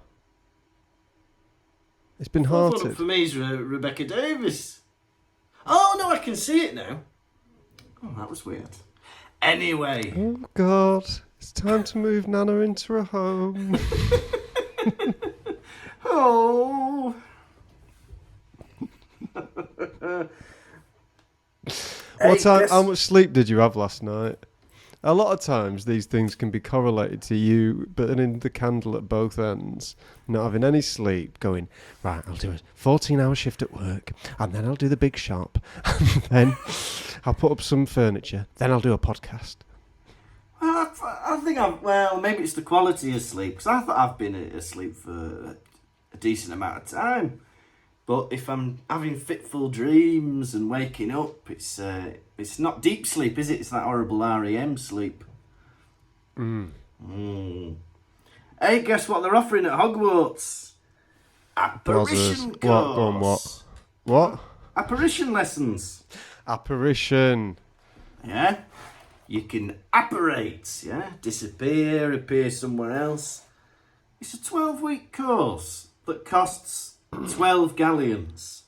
It's been Fourth one hearted. up for me is Rebecca Davis. Oh no, I can see it now. Oh, that was weird. Anyway. Oh God, it's time to move Nana into a home. Oh. How much sleep did you have last night? A lot of times these things can be correlated to you burning the candle at both ends, not having any sleep, going, right, I'll do a 14-hour shift at work, and then I'll do the big shop, and then I'll put up some furniture, then I'll do a podcast. Well, I think maybe it's the quality of sleep, because I thought I've been asleep for a decent amount of time. But if I'm having fitful dreams and waking up, it's not deep sleep, is it? It's that horrible REM sleep. Hey, guess what they're offering at Hogwarts? Apparition course. What? Apparition lessons. Apparition. Yeah? You can apparate, yeah? Disappear, appear somewhere else. It's a 12-week course that costs 12 galleons.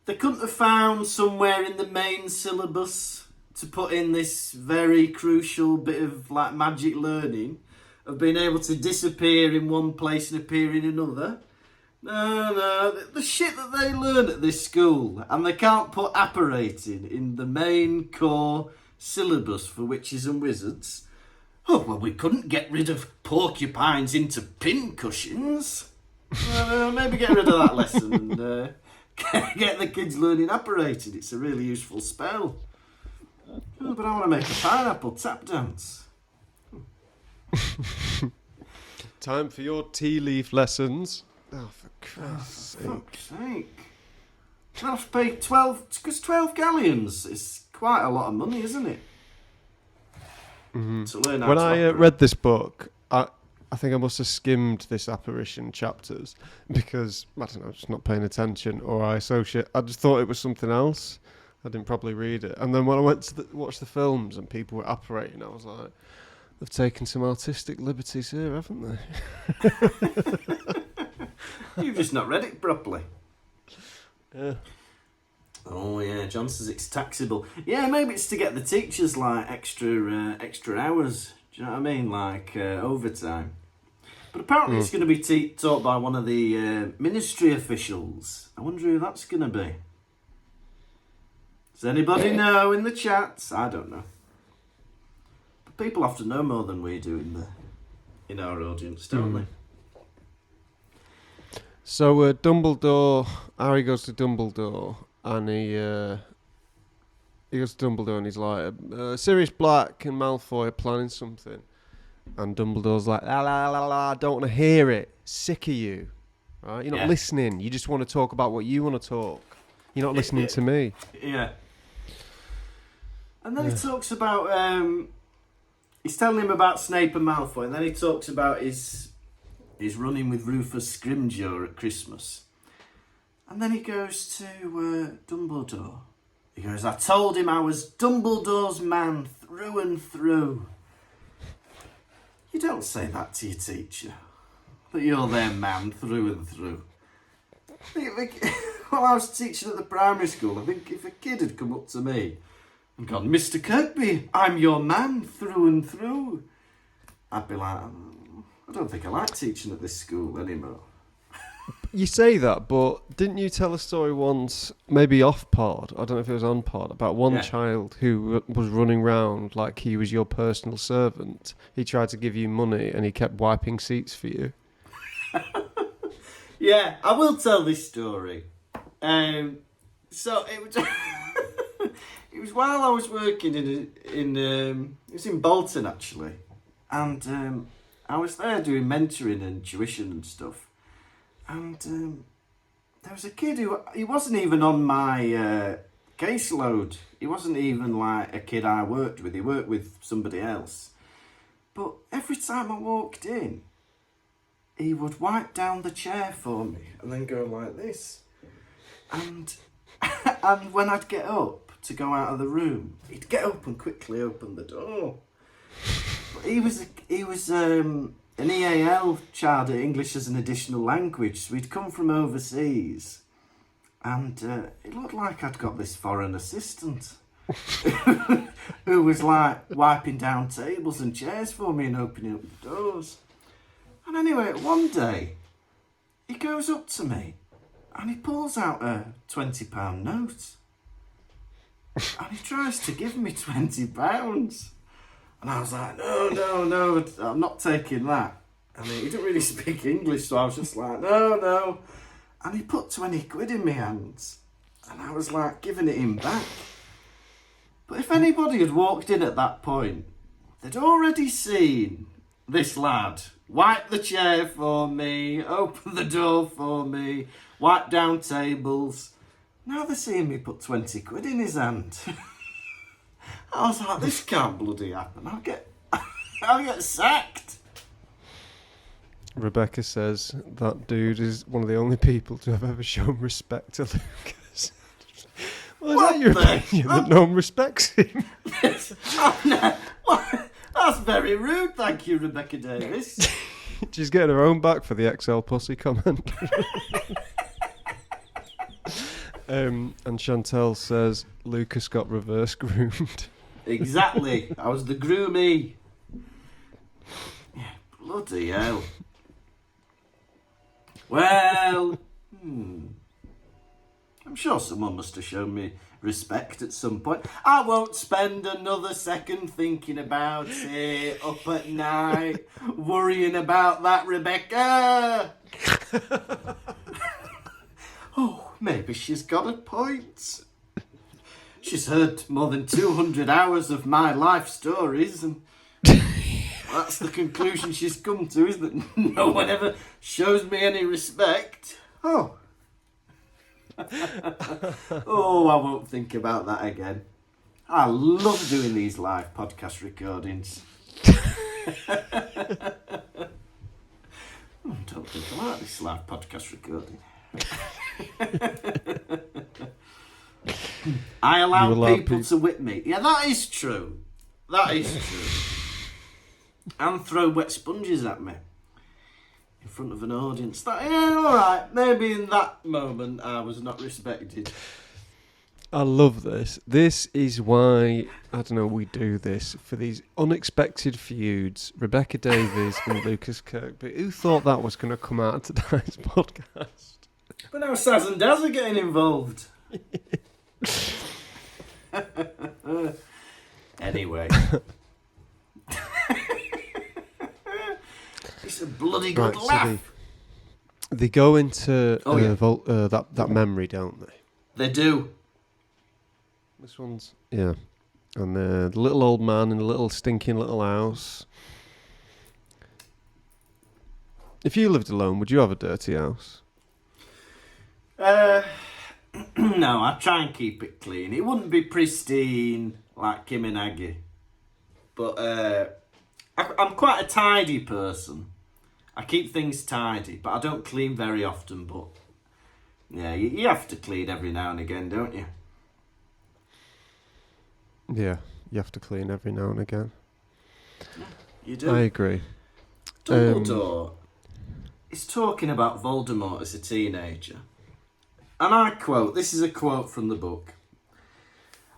They couldn't have found somewhere in the main syllabus to put in this very crucial bit of like magic learning of being able to disappear in one place and appear in another. No, the shit that they learn at this school, and they can't put apparating in the main core syllabus for witches and wizards. Oh, well, we couldn't get rid of porcupines into pincushions. Maybe get rid of that lesson and get the kids learning apparating. It's a really useful spell. Oh, but I want to make a pineapple tap dance. Time for your tea leaf lessons. Oh, for Christ's sake. Fuck's sake. I'll have to pay 12, because 12 galleons is quite a lot of money, isn't it? Mm-hmm. To learn how when to I operate. read this book, I think I must have skimmed this apparition chapters because, I don't know, just not paying attention, or I just thought it was something else. I didn't properly read it. And then when I went to watch the films and people were apparating, I was like, they've taken some artistic liberties here, haven't they? You've just not read it properly. Yeah. Oh yeah, John says it's taxable. Yeah, maybe it's to get the teachers like extra hours. Do you know what I mean? Like overtime. But apparently it's going to be taught by one of the ministry officials. I wonder who that's going to be. Does anybody know in the chats? I don't know. But people have to know more than we do in our audience, don't they? So Dumbledore, Harry goes to Dumbledore, and he goes to Dumbledore, and he's like, Sirius Black and Malfoy are planning something, and Dumbledore's like, la la la la, I don't want to hear it. Sick of you, right? You're not listening. You just want to talk about what you want to talk. You're not listening to me. Yeah. And then he talks about he's telling him about Snape and Malfoy, and then he talks about his running with Rufus Scrimgeour at Christmas. And then he goes to Dumbledore. He goes, I told him I was Dumbledore's man through and through. You don't say that to your teacher, that you're their man through and through. While I was teaching at the primary school, I think if a kid had come up to me and gone, Mr. Kirkby, I'm your man through and through, I'd be like, I don't think I like teaching at this school anymore. You say that, but didn't you tell a story once, maybe off pod, I don't know if it was on pod, about one child who was running round like he was your personal servant? He tried to give you money and he kept wiping seats for you. Yeah, I will tell this story. So it was, it was while I was working it was in Bolton actually, and I was there doing mentoring and tuition and stuff. And there was a kid he wasn't even on my caseload. He wasn't even like a kid I worked with. He worked with somebody else. But every time I walked in, he would wipe down the chair for me and then go like this. And and when I'd get up to go out of the room, he'd get up and quickly open the door. But he was an EAL child at English as an additional language, so he'd come from overseas, and it looked like I'd got this foreign assistant who was like wiping down tables and chairs for me and opening up the doors. And anyway, one day he goes up to me and he pulls out a £20 note and he tries to give me £20. And I was like, no, I'm not taking that. I mean, he didn't really speak English, so I was just like, no. And he put 20 quid in my hands. And I was like, giving it him back. But if anybody had walked in at that point, they'd already seen this lad wipe the chair for me, open the door for me, wipe down tables. Now they're seeing me put 20 quid in his hand. I was like, this can't bloody happen. I'll get sacked. Rebecca says that dude is one of the only people to have ever shown respect to Lucas. Well, is What that your the- opinion that no one respects him? Oh, no. What? That's very rude, thank you, Rebecca Davis. She's getting her own back for the XL pussy comment. And Chantel says Lucas got reverse groomed. Exactly. I was the groomie. Yeah, bloody hell. Well, I'm sure someone must have shown me respect at some point. I won't spend another second thinking about it up at night, worrying about that Rebecca. Oh, maybe she's got a point. She's heard more than 200 hours of my life stories, and that's the conclusion she's come to, is that no one ever shows me any respect. Oh. Oh, I won't think about that again. I love doing these live podcast recordings. Don't think I like this live podcast recording. I allow people to whip me. Yeah, that is true. That is true. And throw wet sponges at me in front of an audience. Yeah, alright. Maybe in that moment I was not respected. I love this. This is why, I don't know, we do this. For these unexpected feuds. Rebecca Davies and Lucas Kirkby. Who thought that was going to come out of today's podcast? But now Saz and Daz are getting involved. Anyway. It's a bloody good laugh. So they go into that memory, don't they? They do. This one's... Yeah. And the little old man in a little stinking little house. If you lived alone, would you have a dirty house? No, I try and keep it clean. It wouldn't be pristine like Kim and Aggie. But I'm quite a tidy person. I keep things tidy, but I don't clean very often. But yeah, you have to clean every now and again, don't you? Yeah, you have to clean every now and again. You do. I agree. Dumbledore is talking about Voldemort as a teenager. And I quote, this is a quote from the book.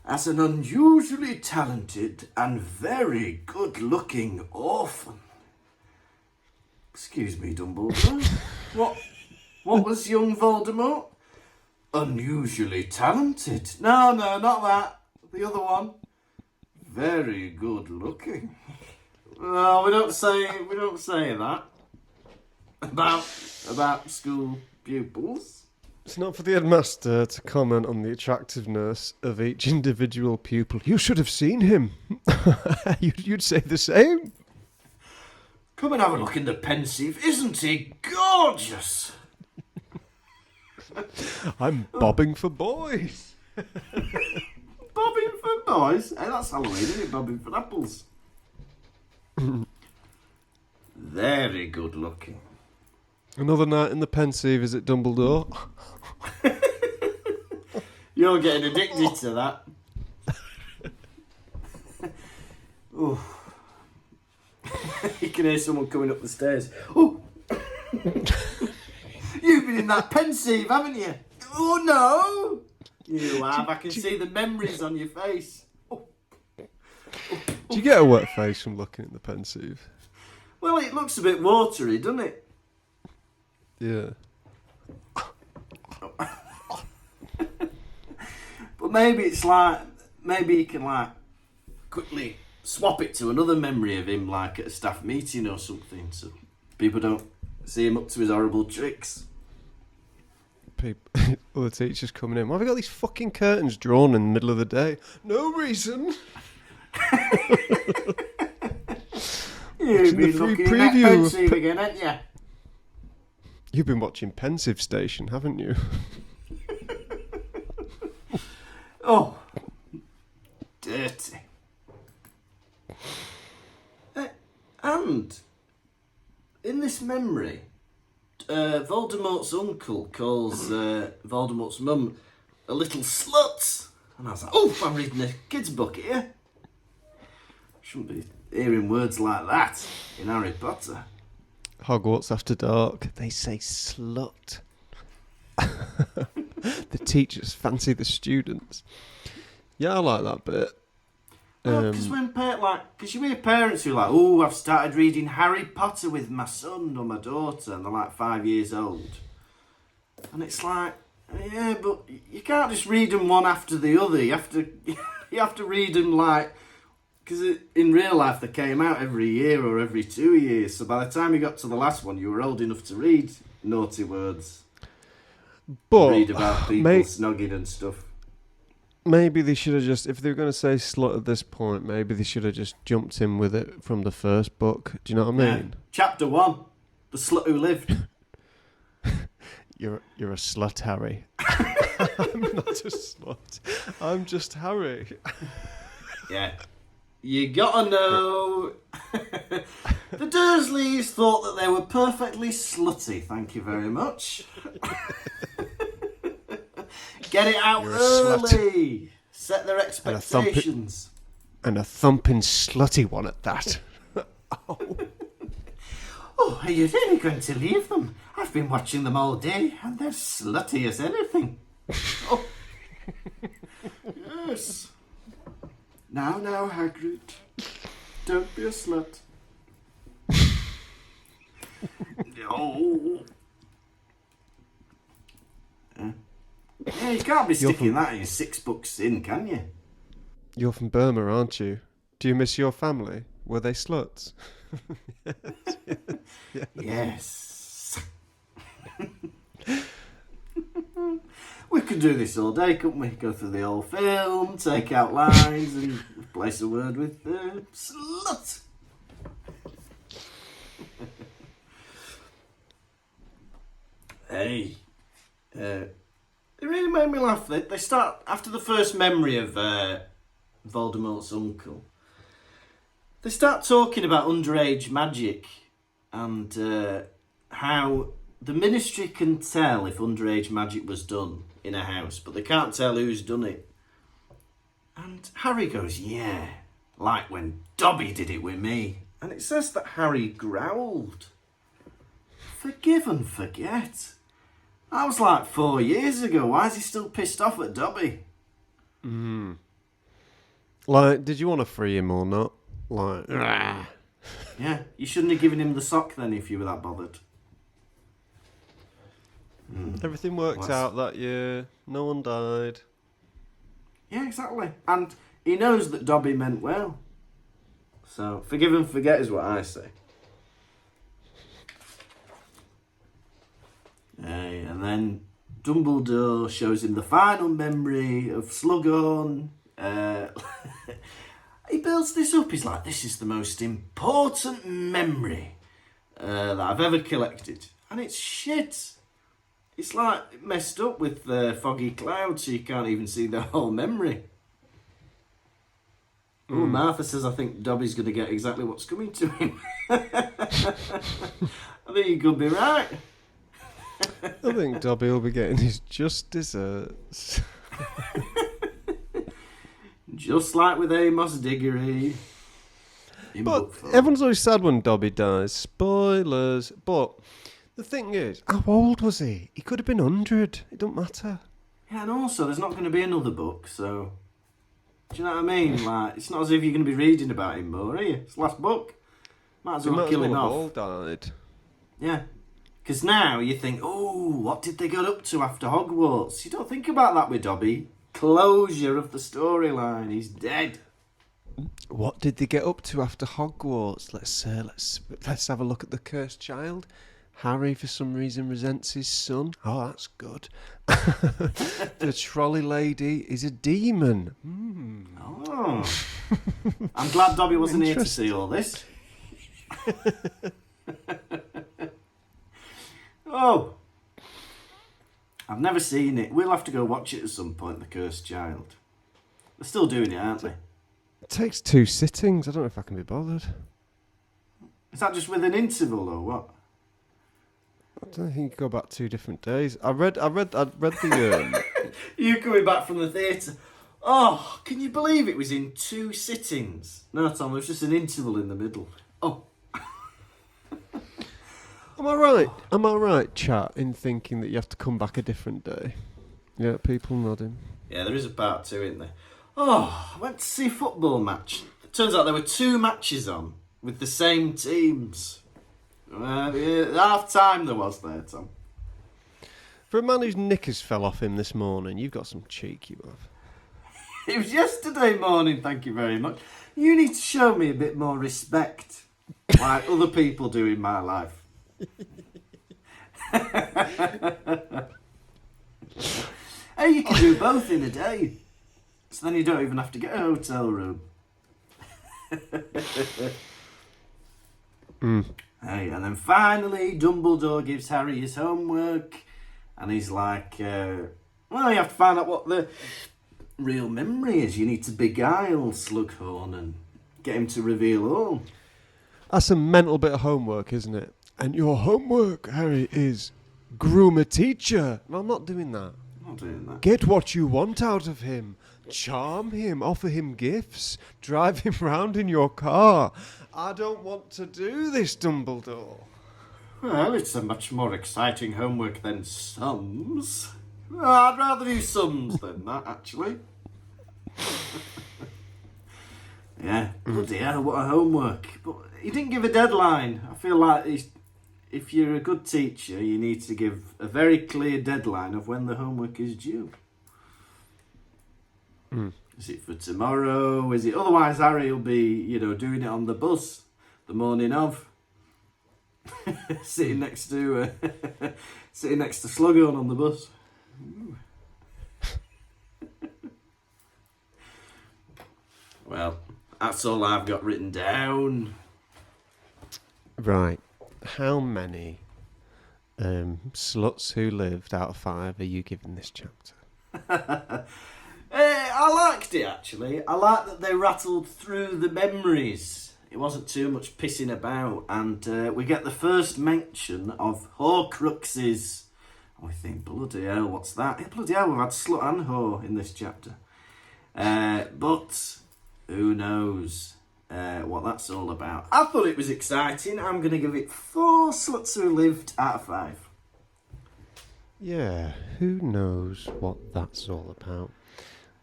As an unusually talented and very good-looking orphan. Excuse me, Dumbledore. What was young Voldemort? Unusually talented. No, not that. The other one. Very good-looking. No, we don't say that about school pupils. It's not for the headmaster to comment on the attractiveness of each individual pupil. You should have seen him. You'd say the same. Come and have a look in the pensieve. Isn't he gorgeous? I'm bobbing for boys. Bobbing for boys? Hey, that's Halloween, isn't it? Bobbing for apples. Very good looking. Another night in the pensieve, is it Dumbledore? You're getting addicted to that. Oh. You can hear someone coming up the stairs. Oh. You've been in that pensieve, haven't you? Oh no! You have. I can see the memories on your face. Oh. Do you get a wet face from looking at the pensieve? Well, it looks a bit watery, doesn't it? Yeah. But maybe it's like, maybe you can like quickly swap it to another memory of him, like at a staff meeting or something, so people don't see him up to his horrible tricks. Other teachers coming in. Why have we got these fucking curtains drawn in the middle of the day? No reason. You've been looking in that pensieve again, haven't you? You've been watching Pensive Station, haven't you? Oh, dirty. And in this memory, Voldemort's uncle calls Voldemort's mum a little slut. And I was like, oh, I'm reading a kid's book here. Shouldn't be hearing words like that in Harry Potter. Hogwarts After Dark. They say slut. The teachers fancy the students. Yeah, I like that bit. Because because you hear parents who are like, oh, I've started reading Harry Potter with my son or my daughter, and they're like 5 years old. And it's like, yeah, but you can't just read them one after the other. You have to read them like, because in real life they came out every year or every 2 years. So by the time you got to the last one, you were old enough to read naughty words. But read about people snogging and stuff. Maybe they should have just, if they were going to say slut at this point, maybe they should have just jumped in with it from the first book. Do you know what I mean? Chapter 1, The Slut Who Lived. You're a slut, Harry. I'm not a slut. I'm just Harry. Yeah. You gotta know. The Dursleys thought that they were perfectly slutty. Thank you very much. Get it out early. Set their expectations. And a thumping slutty one at that. Oh, are you really going to leave them? I've been watching them all day and they're slutty as anything. Oh. Yes. Now, Hagrid. Don't be a slut. No. Yeah, you can't be sticking that in 6 books in, can you? You're from Burma, aren't you? Do you miss your family? Were they sluts? Yes. We could do this all day, couldn't we? Go through the whole film, take out lines, and replace a word with slut. Hey. It really made me laugh. They start, after the first memory of Voldemort's uncle, they start talking about underage magic and how the Ministry can tell if underage magic was done in a house, but they can't tell who's done it. And Harry goes, yeah, like when Dobby did it with me. And it says that Harry growled. Forgive and forget. That was like 4 years ago. Why is he still pissed off at Dobby? Like, did you want to free him or not? Like, yeah, you shouldn't have given him the sock then if you were that bothered. Everything worked out that year. No one died. Yeah, exactly. And he knows that Dobby meant well. So, forgive and forget is what I say. And then Dumbledore shows him the final memory of Slughorn. He builds this up. He's like, this is the most important memory that I've ever collected. And it's shit. It's like messed up with the foggy clouds so you can't even see the whole memory. Oh, Martha says I think Dobby's going to get exactly what's coming to him. I think you could be right. I think Dobby will be getting his just desserts. Just like with Amos Diggory. But everyone's always sad when Dobby dies. Spoilers. But the thing is, how old was he? He could have been 100. It don't matter. Yeah, and also there's not going to be another book, so... Do you know what I mean? Like, it's not as if you're going to be reading about him more, are you? It's the last book. Might as well kill him off. All died. Yeah. Because now you think, oh, what did they get up to after Hogwarts? You don't think about that with Dobby. Closure of the storyline. He's dead. What did they get up to after Hogwarts? Let's have a look at the cursed child. Harry, for some reason, resents his son. Oh, that's good. The trolley lady is a demon. Oh. I'm glad Dobby wasn't here to see all this. Oh. I've never seen it. We'll have to go watch it at some point, The Cursed Child. They're still doing it, aren't they? It takes 2 sittings. I don't know if I can be bothered. Is that just with an interval or what? I don't think you go back 2 different days. I read the... You coming back from the theatre. Oh, can you believe it was in 2 sittings? No, Tom, it was just an interval in the middle. Oh. Am I right? Am I right, chat, in thinking that you have to come back a different day? Yeah, people nodding. Yeah, there is a part 2 in there. Oh, I went to see a football match. It turns out there were 2 matches on with the same teams. Half time there was there, Tom. For a man whose knickers fell off him this morning, you've got some cheek, you have. It was yesterday morning, thank you very much. You need to show me a bit more respect, like other people do in my life. Hey, you can do both in a day. So then you don't even have to get a hotel room. Hey, and then finally Dumbledore gives Harry his homework, and he's like, well, you have to find out what the real memory is. You need to beguile Slughorn and get him to reveal all. That's a mental bit of homework, isn't it? And your homework, Harry, is groom a teacher. No, I'm not doing that. I'm not doing that. Get what you want out of him. Charm him, offer him gifts, drive him round in your car. I don't want to do this, Dumbledore. Well, it's a much more exciting homework than sums. I'd rather do sums than that, actually. Yeah, bloody hell, what a homework. But he didn't give a deadline. I feel like if you're a good teacher, you need to give a very clear deadline of when the homework is due. Is it for tomorrow? Is it? Otherwise, Harry will be, doing it on the bus the morning of, sitting next to Slughorn on the bus. Well, that's all I've got written down. Right. How many sluts who lived out of 5 are you giving this chapter? I liked it, actually. I liked that they rattled through the memories. It wasn't too much pissing about. And we get the first mention of Horcruxes. And we think, bloody hell, what's that? Yeah, bloody hell, we've had slut and whore in this chapter. But who knows what that's all about. I thought it was exciting. I'm going to give it 4 sluts who lived out of 5. Yeah, who knows what that's all about.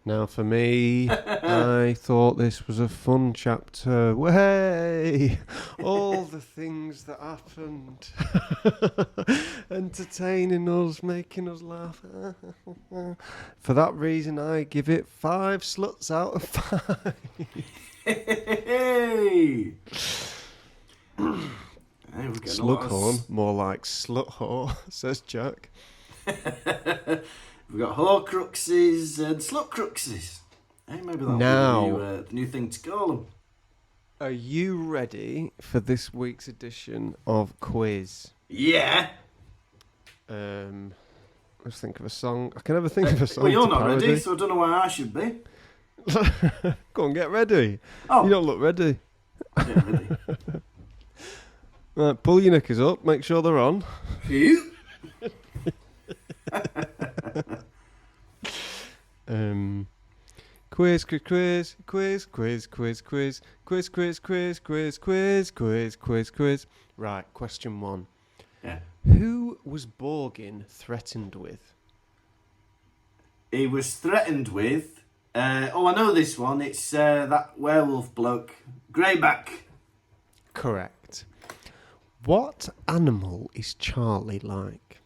Now, for me, I thought this was a fun chapter. Way, all the things that happened, entertaining us, making us laugh. For that reason, I give it 5 sluts out of 5. Hey! Slughorn, more like slut whore, says Jack. We've got Horcruxes and Slutcruxes. Hey, maybe that'll be the new thing to call them. Are you ready for this week's edition of Quiz? Yeah. Let's think of a song. I can never think of a song. Well, you're not parody. ready, so I don't know why I should be. Go on, get ready. Oh. You don't look ready. Yeah, ready. Right, pull your knickers up. Make sure they're on. Phew. Quiz, quiz, quiz, quiz, quiz, quiz, quiz, quiz, quiz, quiz, quiz, quiz, quiz, quiz, quiz. Right, question 1. Yeah. Who was Borgin threatened with? He was threatened with... I know this one. It's that werewolf bloke. Greyback. Correct. What animal is Charlie like?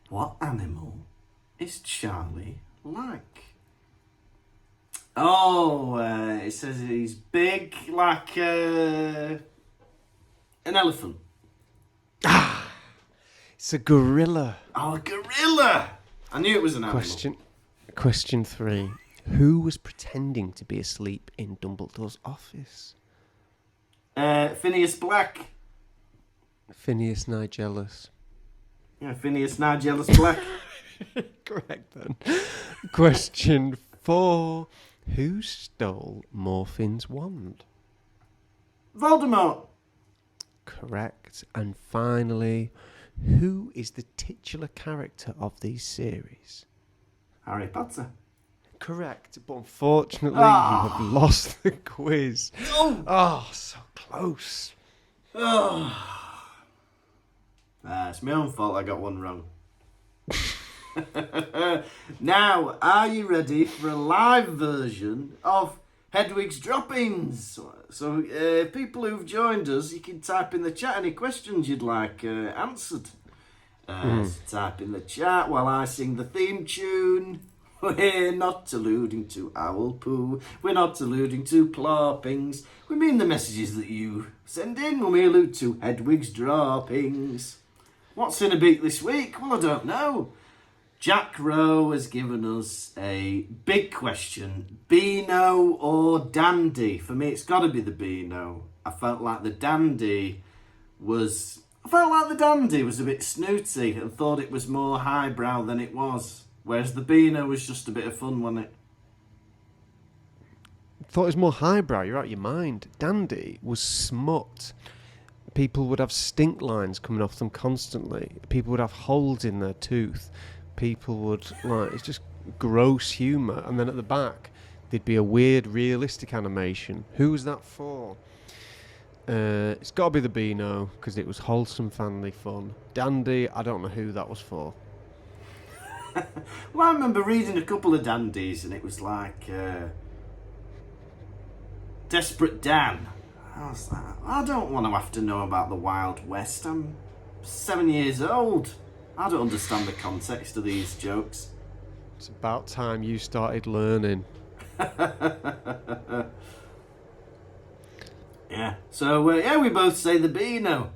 What animal is Charlie like? Oh, it says he's big like an elephant. It's a gorilla. Oh, a gorilla! I knew it was an animal. Question 3. Who was pretending to be asleep in Dumbledore's office? Phineas Black. Phineas Nigellus. Yeah, Phineas Nigellus Black. Correct then. Question 4. Who stole Morphin's wand? Voldemort. Correct. And finally, who is the titular character of these series? Harry Potter. Correct, but unfortunately you have lost the quiz. Oh, Oh, so close. oh. It's my own fault I got one wrong. Now, are you ready for a live version of Hedwig's Droppings? So, people who've joined us, you can type in the chat any questions you'd like answered. Type in the chat while I sing the theme tune. We're not alluding to owl poo. We're not alluding to ploppings. We mean the messages that you send in when we allude to Hedwig's Droppings. What's in a beak this week? Well, I don't know. Jack Rowe has given us a big question. Beano or Dandy? For me, it's got to be the Beano. I felt like the Dandy was a bit snooty and thought it was more highbrow than it was. Whereas the Beano was just a bit of fun, wasn't it? Thought it was more highbrow. You're out of your mind. Dandy was smut. People would have stink lines coming off them constantly. People would have holes in their tooth. People would, it's just gross humour. And then at the back, there'd be a weird, realistic animation. Who was that for? It's got to be the Beano, because it was wholesome family fun. Dandy, I don't know who that was for. Well, I remember reading a couple of Dandies, and it was like Desperate Dan. I was like, I don't want to have to know about the Wild West. I'm 7 years old. I don't understand the context of these jokes. It's about time you started learning. Yeah. So, we both say the Beano.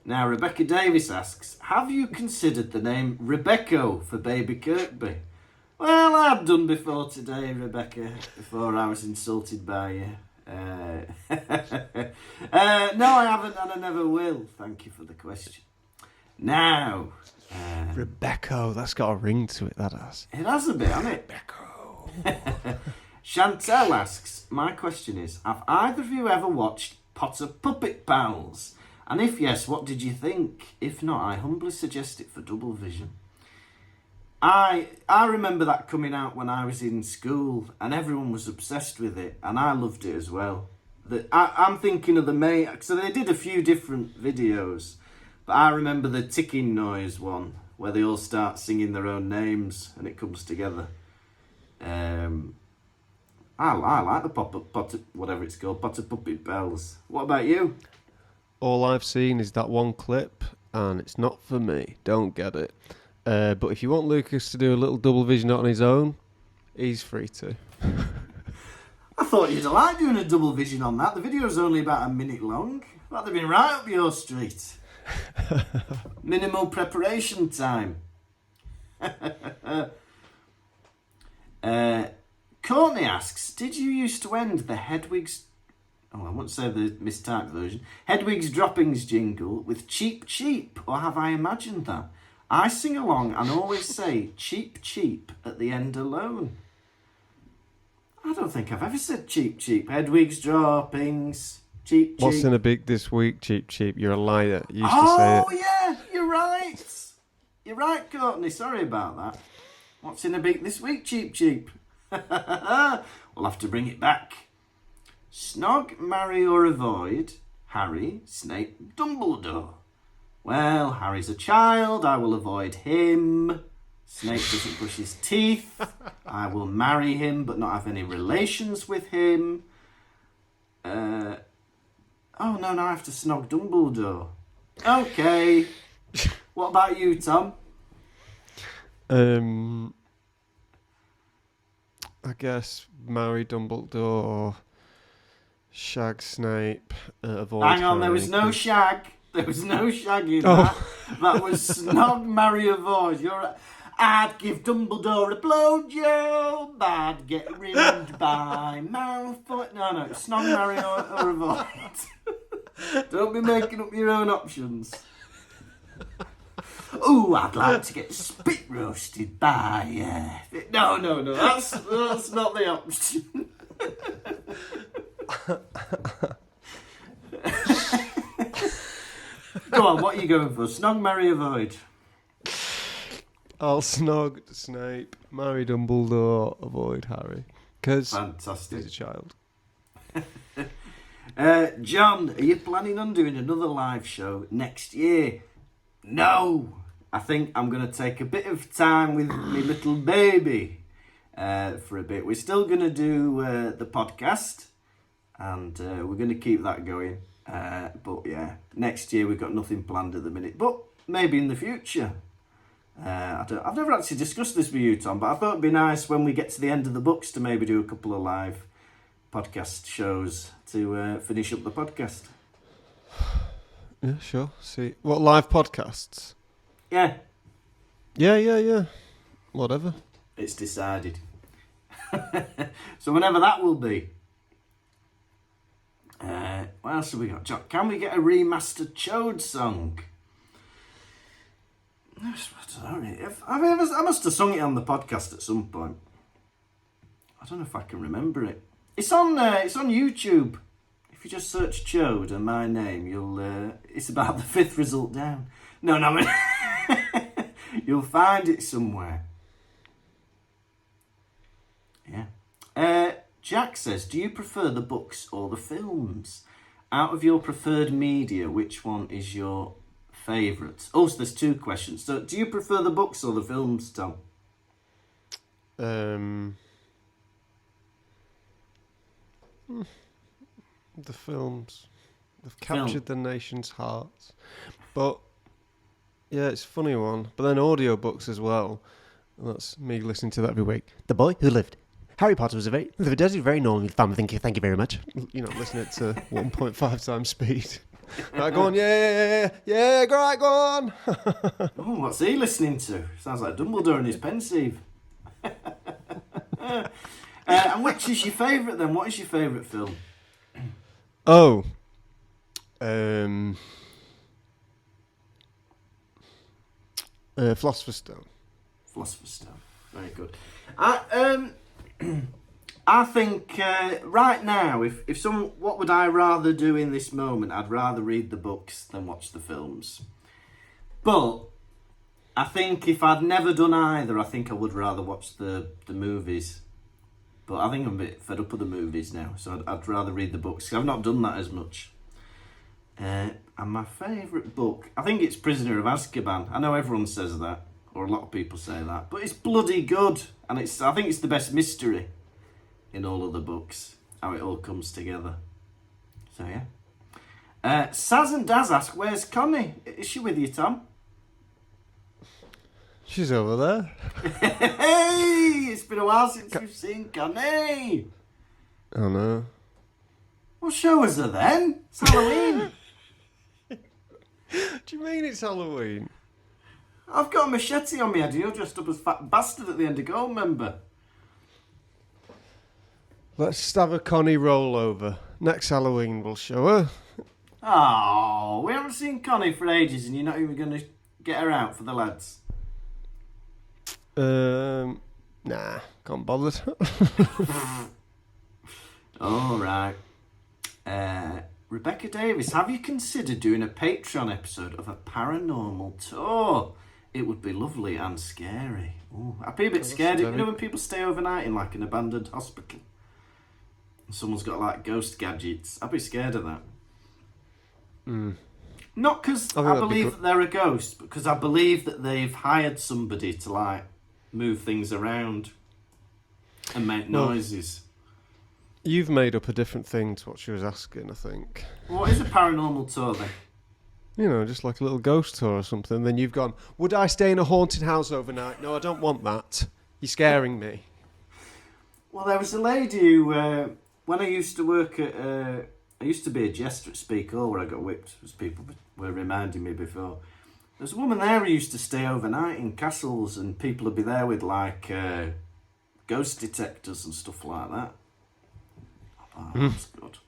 Now, Rebecca Davis asks, have you considered the name Rebecco for baby Kirkby? Well, I've done before today, Rebecca, before I was insulted by you. No, I haven't, and I never will. Thank you for the question. Now... Rebecco, that's got a ring to it, that has. It has a bit, hasn't it? Rebecco. Chantel asks, my question is, have either of you ever watched Potter Puppet Pals? And if yes, what did you think? If not, I humbly suggest it for double vision. I remember that coming out when I was in school, and everyone was obsessed with it, and I loved it as well. I'm thinking of the main... So they did a few different videos, but I remember the ticking noise one, where they all start singing their own names, and it comes together. I like the Potter, whatever it's called, Potter Puppet Bells. What about you? All I've seen is that one clip, and it's not for me. Don't get it. But if you want Lucas to do a little double vision on his own, he's free to. I thought you'd like doing a double vision on that. The video's only about a minute long. That'd have been right up your street. Minimal preparation time. Courtney asks, did you used to end the Hedwig's... Oh, I won't say the mistyped version. Hedwig's Droppings jingle with cheap cheap, or have I imagined that? I sing along and always say cheap cheap at the end alone. I don't think I've ever said cheap cheap. Hedwig's Droppings, cheap cheap. What's in a beak this week, cheap cheap? You're a liar. You used to say it. Oh, yeah, you're right. You're right, Courtney. Sorry about that. What's in a beak this week, cheap cheap? We'll have to bring it back. Snog, marry or avoid Harry, Snape, Dumbledore. Well, Harry's a child, I will avoid him. Snape doesn't brush his teeth. I will marry him but not have any relations with him. Oh no, now I have to snog Dumbledore. Okay. What about you, Tom? I guess marry Dumbledore, shag Snape, avoid Hang on, Harry. there was no shag. There was no shag in that. That was snog, marry, avoid. I'd give Dumbledore a blowjob. I'd get ringed by Malfoy. No, snog, marry or avoid. Don't be making up your own options. Ooh, I'd like to get spit roasted by... No, that's not the option. Go on, what are you going for? Snog, marry, avoid? I'll snog Snape, marry Dumbledore, avoid Harry. Because Fantastic. he's a child. John, are you planning on doing another live show next year? No, I think I'm going to take a bit of time with my little baby for a bit. We're still going to do the podcast, and we're going to keep that going. But yeah, next year we've got nothing planned at the minute, but maybe in the future. I've never actually discussed this with you, Tom, but I thought it'd be nice when we get to the end of the books to maybe do a couple of live podcast shows to finish up the podcast. Yeah, sure. See, what, live podcasts? Yeah. Yeah. Whatever. It's decided. So whenever that will be. What else have we got? John, can we get a remastered Chode song? I must have sung it on the podcast at some point. I don't know if I can remember it. It's on YouTube. If you just search Chode and my name, it's about the 5th result down. No, you'll find it somewhere. Yeah. Jack says, do you prefer the books or the films? Out of your preferred media, which one is your favourite? Oh, so there's 2 questions. So, do you prefer the books or the films, Tom? The films. They've captured the nation's hearts. But, yeah, it's a funny one. But then audiobooks as well. That's me listening to that every week. The Boy Who Lived. Harry Potter was a very normal family. Thank you very much. You know, listening to 1.5 times speed. Right, go on, yeah, go on. Oh, what's he listening to? Sounds like Dumbledore and his pensieve. And which is your favourite then? What is your favourite film? Oh. Philosopher's Stone. Philosopher's Stone. Very good. I think right now, what would I rather do in this moment? I'd rather read the books than watch the films. But I think if I'd never done either, I think I would rather watch the movies. But I think I'm a bit fed up with the movies now, so I'd rather read the books. I've not done that as much. And my favourite book, I think it's Prisoner of Azkaban. I know everyone says that, or a lot of people say that, but it's bloody good. And I think it's the best mystery in all of the books, how it all comes together. So yeah. Saz and Daz ask, where's Connie? Is she with you, Tom? She's over there. Hey, it's been a while since we've seen Connie. Oh no. Well, show us her then. It's Halloween. Do you mean it's Halloween? I've got a machete on me head and you're dressed up as Fat Bastard at the end of Gold Member. Let's just have a Connie rollover. Next Halloween we'll show her. Oh, we haven't seen Connie for ages and you're not even going to get her out for the lads. Nah, can't bother. All right. Rebecca Davis, have you considered doing a Patreon episode of a paranormal tour? It would be lovely and scary. Ooh, I'd be a bit scared. You know when people stay overnight in like an abandoned hospital? And someone's got like ghost gadgets. I'd be scared of that. Not because I believe that they're a ghost, but because I believe that they've hired somebody to like move things around and make noises. You've made up a different thing to what she was asking, I think. What is a paranormal tour then? You know, just like a little ghost tour or something. Then you've gone, would I stay in a haunted house overnight? No, I don't want that. You're scaring me. Well, there was a lady who, when I used to work at, I used to be a jester at Speak Hall where I got whipped, as people were reminding me before. There's a woman there who used to stay overnight in castles and people would be there with like ghost detectors and stuff like that. Oh, that's good.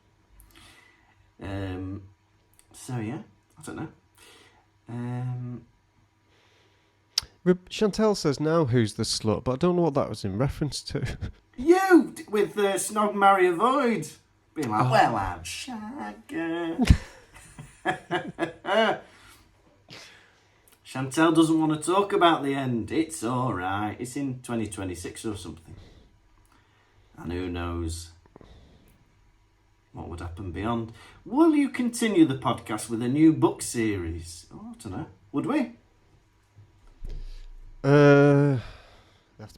So yeah, I don't know. Chantel says now who's the slut, but I don't know what that was in reference to. You with Snog, Marry, Avoid, being like, well, I'm Shagger. Chantel doesn't want to talk about the end. It's all right. It's in 2026 or something. And who knows? What would happen beyond? Will you continue the podcast with a new book series? Oh, I don't know. Would we? It'd have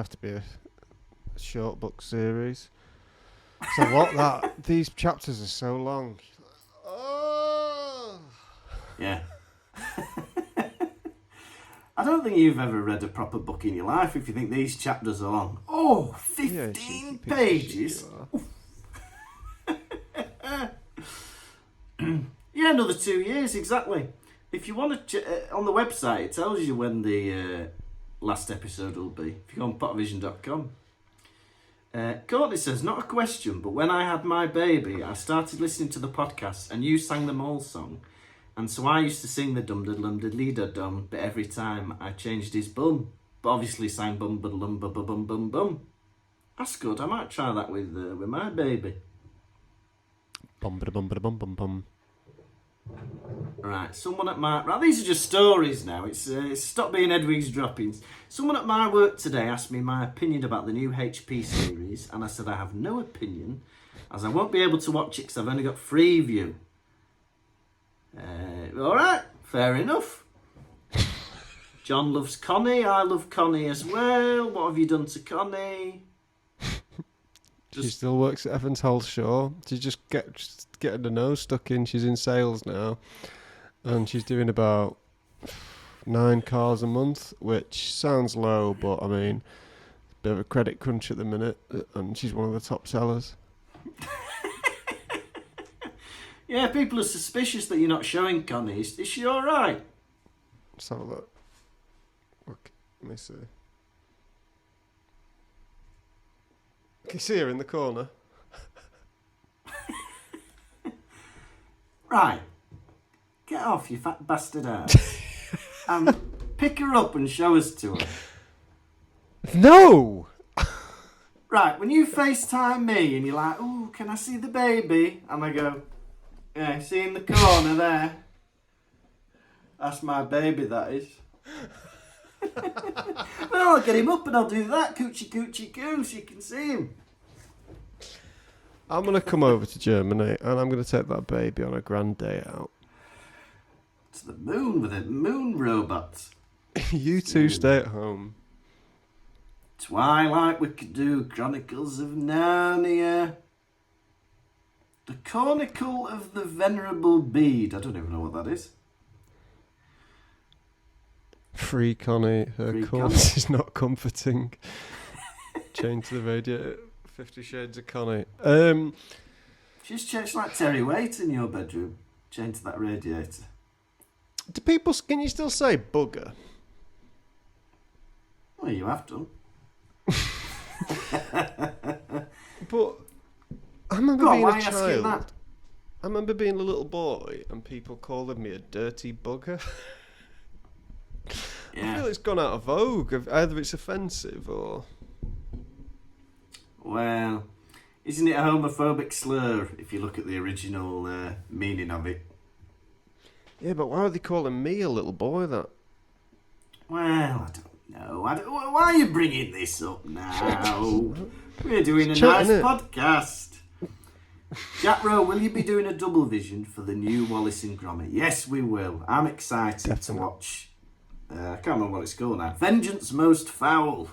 to be a short book series. So what? These chapters are so long. Oh. Yeah. I don't think you've ever read a proper book in your life if you think these chapters are long. Oh, 15 pages. Yeah, another 2 years, exactly. If you want to, on the website, it tells you when the last episode will be. If you go on Pottervision.com. Courtney says, not a question, but when I had my baby, I started listening to the podcast and you sang the mole song. And so I used to sing the dum-da-dum-da-lee-da-dum, but every time I changed his bum. But obviously sang bum-ba-da-lum-ba-bum-bum-bum. That's good. I might try that with my baby. Bum-ba-da-bum-ba-da-bum-bum-bum. Right, someone at my... Right, these are just stories now. It's stop being Edwig's droppings. Someone at my work today asked me my opinion about the new HP series, and I said I have no opinion, as I won't be able to watch it because I've only got Freeview. Alright, fair enough. John loves Connie, I love Connie as well. What have you done to Connie? She still works at Evans Hall Shore. She's just getting the nose stuck in. She's in sales now. And she's doing about 9 cars a month, which sounds low, but I mean, a bit of a credit crunch at the minute. And she's one of the top sellers. Yeah, people are suspicious that you're not showing Connie. Is she alright? Let's have a look. Look, let me see. Can you see her in the corner? Right. Get off, you fat bastard out. And pick her up and show us to her. No! Right, when you FaceTime me and you're like, ooh, can I see the baby? And I go, yeah, see in the corner there? That's my baby, that is. Well, I'll get him up and I'll do that. Coochie coochie coo, so you can see him. I'm going to come over to Germany and I'm going to take that baby on a grand day out. To the moon with a moon robot. You two stay at home. Twilight we could do, Chronicles of Narnia. The Chronicle of the Venerable Bede. I don't even know what that is. Free Connie, her Free corpse is not comforting. Chained to the radiator. 50 Shades of Connie. She's changed like Terry Waite in your bedroom. Chained to that radiator. Can you still say bugger? Well, you have done. But I remember Go on, being why a are you asking child. that? I remember being a little boy and people calling me a dirty bugger. I Yeah. feel it's gone out of vogue. Either it's offensive or... Well, isn't it a homophobic slur if you look at the original meaning of it? Yeah, but why are they calling me a little boy that? Well, I don't know. Why are you bringing this up now? We're doing a nice podcast. Jack Rowe, will you be doing a double vision for the new Wallace and Gromit? Yes, we will. I'm excited to watch. I can't remember what it's called now. Vengeance Most Foul.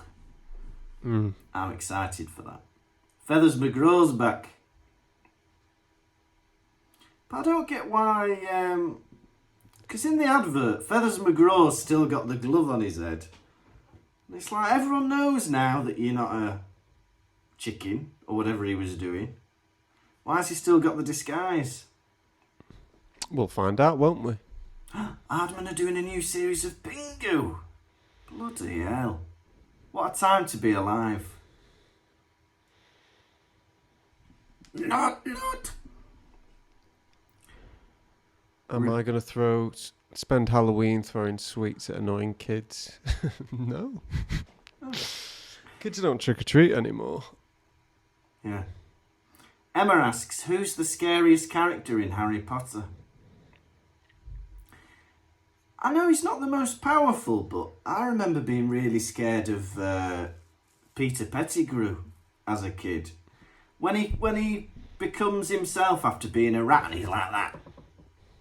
I'm excited for that. Feathers McGraw's back. But I don't get why... Because in the advert, Feathers McGraw's still got the glove on his head. And it's like, everyone knows now that you're not a chicken, or whatever he was doing. Why has he still got the disguise? We'll find out, won't we? Aardman are doing a new series of Bingo. Bloody hell. What a time to be alive. Not. Am I going to spend Halloween throwing sweets at annoying kids? No. Oh. Kids don't trick-or-treat anymore. Yeah. Emma asks, who's the scariest character in Harry Potter? I know he's not the most powerful, but I remember being really scared of Peter Pettigrew as a kid. When he becomes himself after being a rat, and he's like that.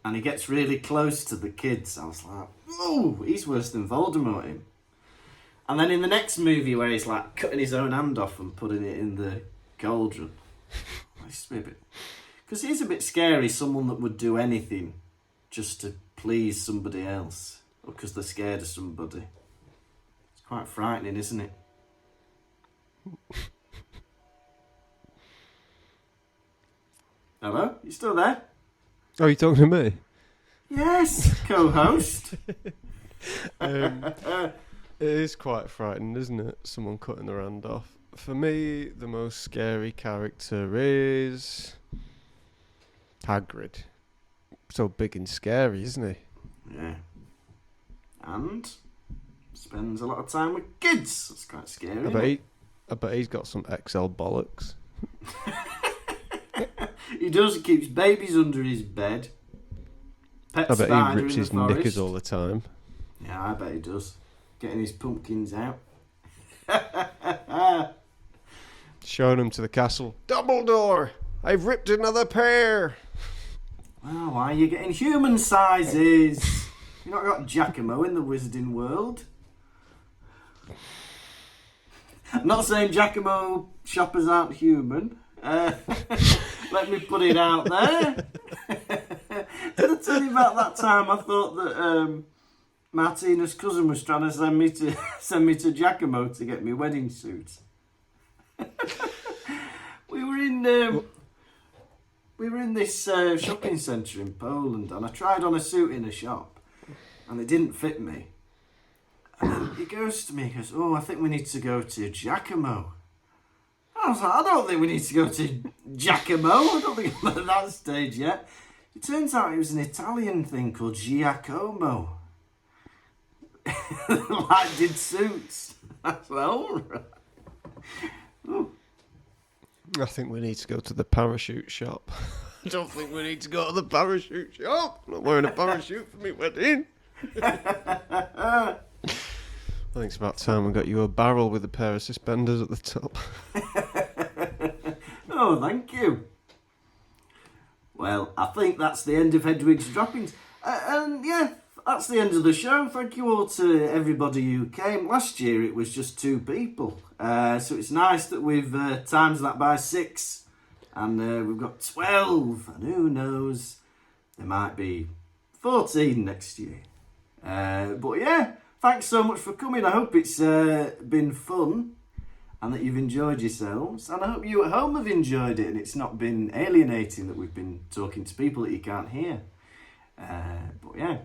And he gets really close to the kids. I was like, whoa, he's worse than Voldemort him. And then in the next movie where he's like cutting his own hand off and putting it in the cauldron. Because he's a bit scary, someone that would do anything just to please somebody else. Or because they're scared of somebody. It's quite frightening, isn't it? Hello? You still there? Oh, you talking to me? Yes, co-host. It is quite frightening, isn't it? Someone cutting their hand off. For me, the most scary character is Hagrid. So big and scary, isn't he? Yeah. And spends a lot of time with kids. That's quite scary. I bet he's got some XL bollocks. He does. He keeps babies under his bed. Pet I bet spider he rips in his the forest. knickers all the time. Yeah, I bet he does. Getting his pumpkins out. Showing them to the castle. Dumbledore! I've ripped another pair! Well, why are you getting human sizes? You've not got Giacomo in the wizarding world. I'm not saying Giacomo shoppers aren't human. Let me put it out there. Did I tell you about that time I thought that Martina's cousin was trying to send me to Giacomo to get me wedding suit? We were in this shopping centre in Poland, and I tried on a suit in a shop, and it didn't fit me. And then he goes to me, he goes, "Oh, I think we need to go to Giacomo." I was like, "I don't think we need to go to Giacomo. I don't think I'm at that stage yet." It turns out it was an Italian thing called Giacomo. Like did suits. I was like, "Oh, right." Oh. I think we need to go to the parachute shop. I don't think we need to go to the parachute shop. I'm not wearing a parachute for my wedding. I think it's about time we got you a barrel with a pair of suspenders at the top. Oh, thank you. Well, I think that's the end of Hedwig's Droppings. And yeah, that's the end of the show. Thank you all to everybody who came. Last year it was just 2 people. So it's nice that we've times that by 6. And we've got 12. And who knows, there might be 14 next year. But yeah, thanks so much for coming. I hope it's been fun and that you've enjoyed yourselves. And I hope you at home have enjoyed it and it's not been alienating that we've been talking to people that you can't hear. But yeah.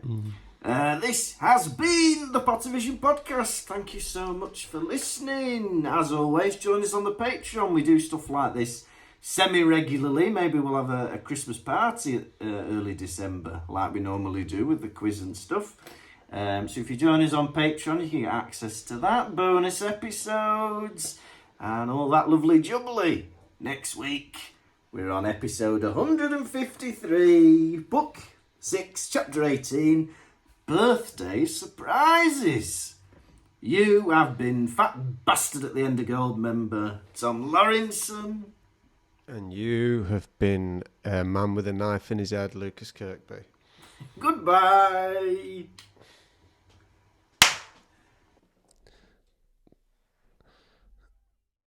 This has been the Pottervision podcast. Thank you so much for listening. As always, join us on the Patreon. We do stuff like this semi-regularly. Maybe we'll have a Christmas party at early December, like we normally do with the quiz and stuff. So if you join us on Patreon, you can get access to that, bonus episodes, and all that lovely jubbly. Next week, we're on episode 153, book 6, chapter 18, Birthday Surprises. You have been Fat Bastard at the End of Gold member Tom Lawrenson. And you have been a man with a knife in his head, Lucas Kirkby. Goodbye.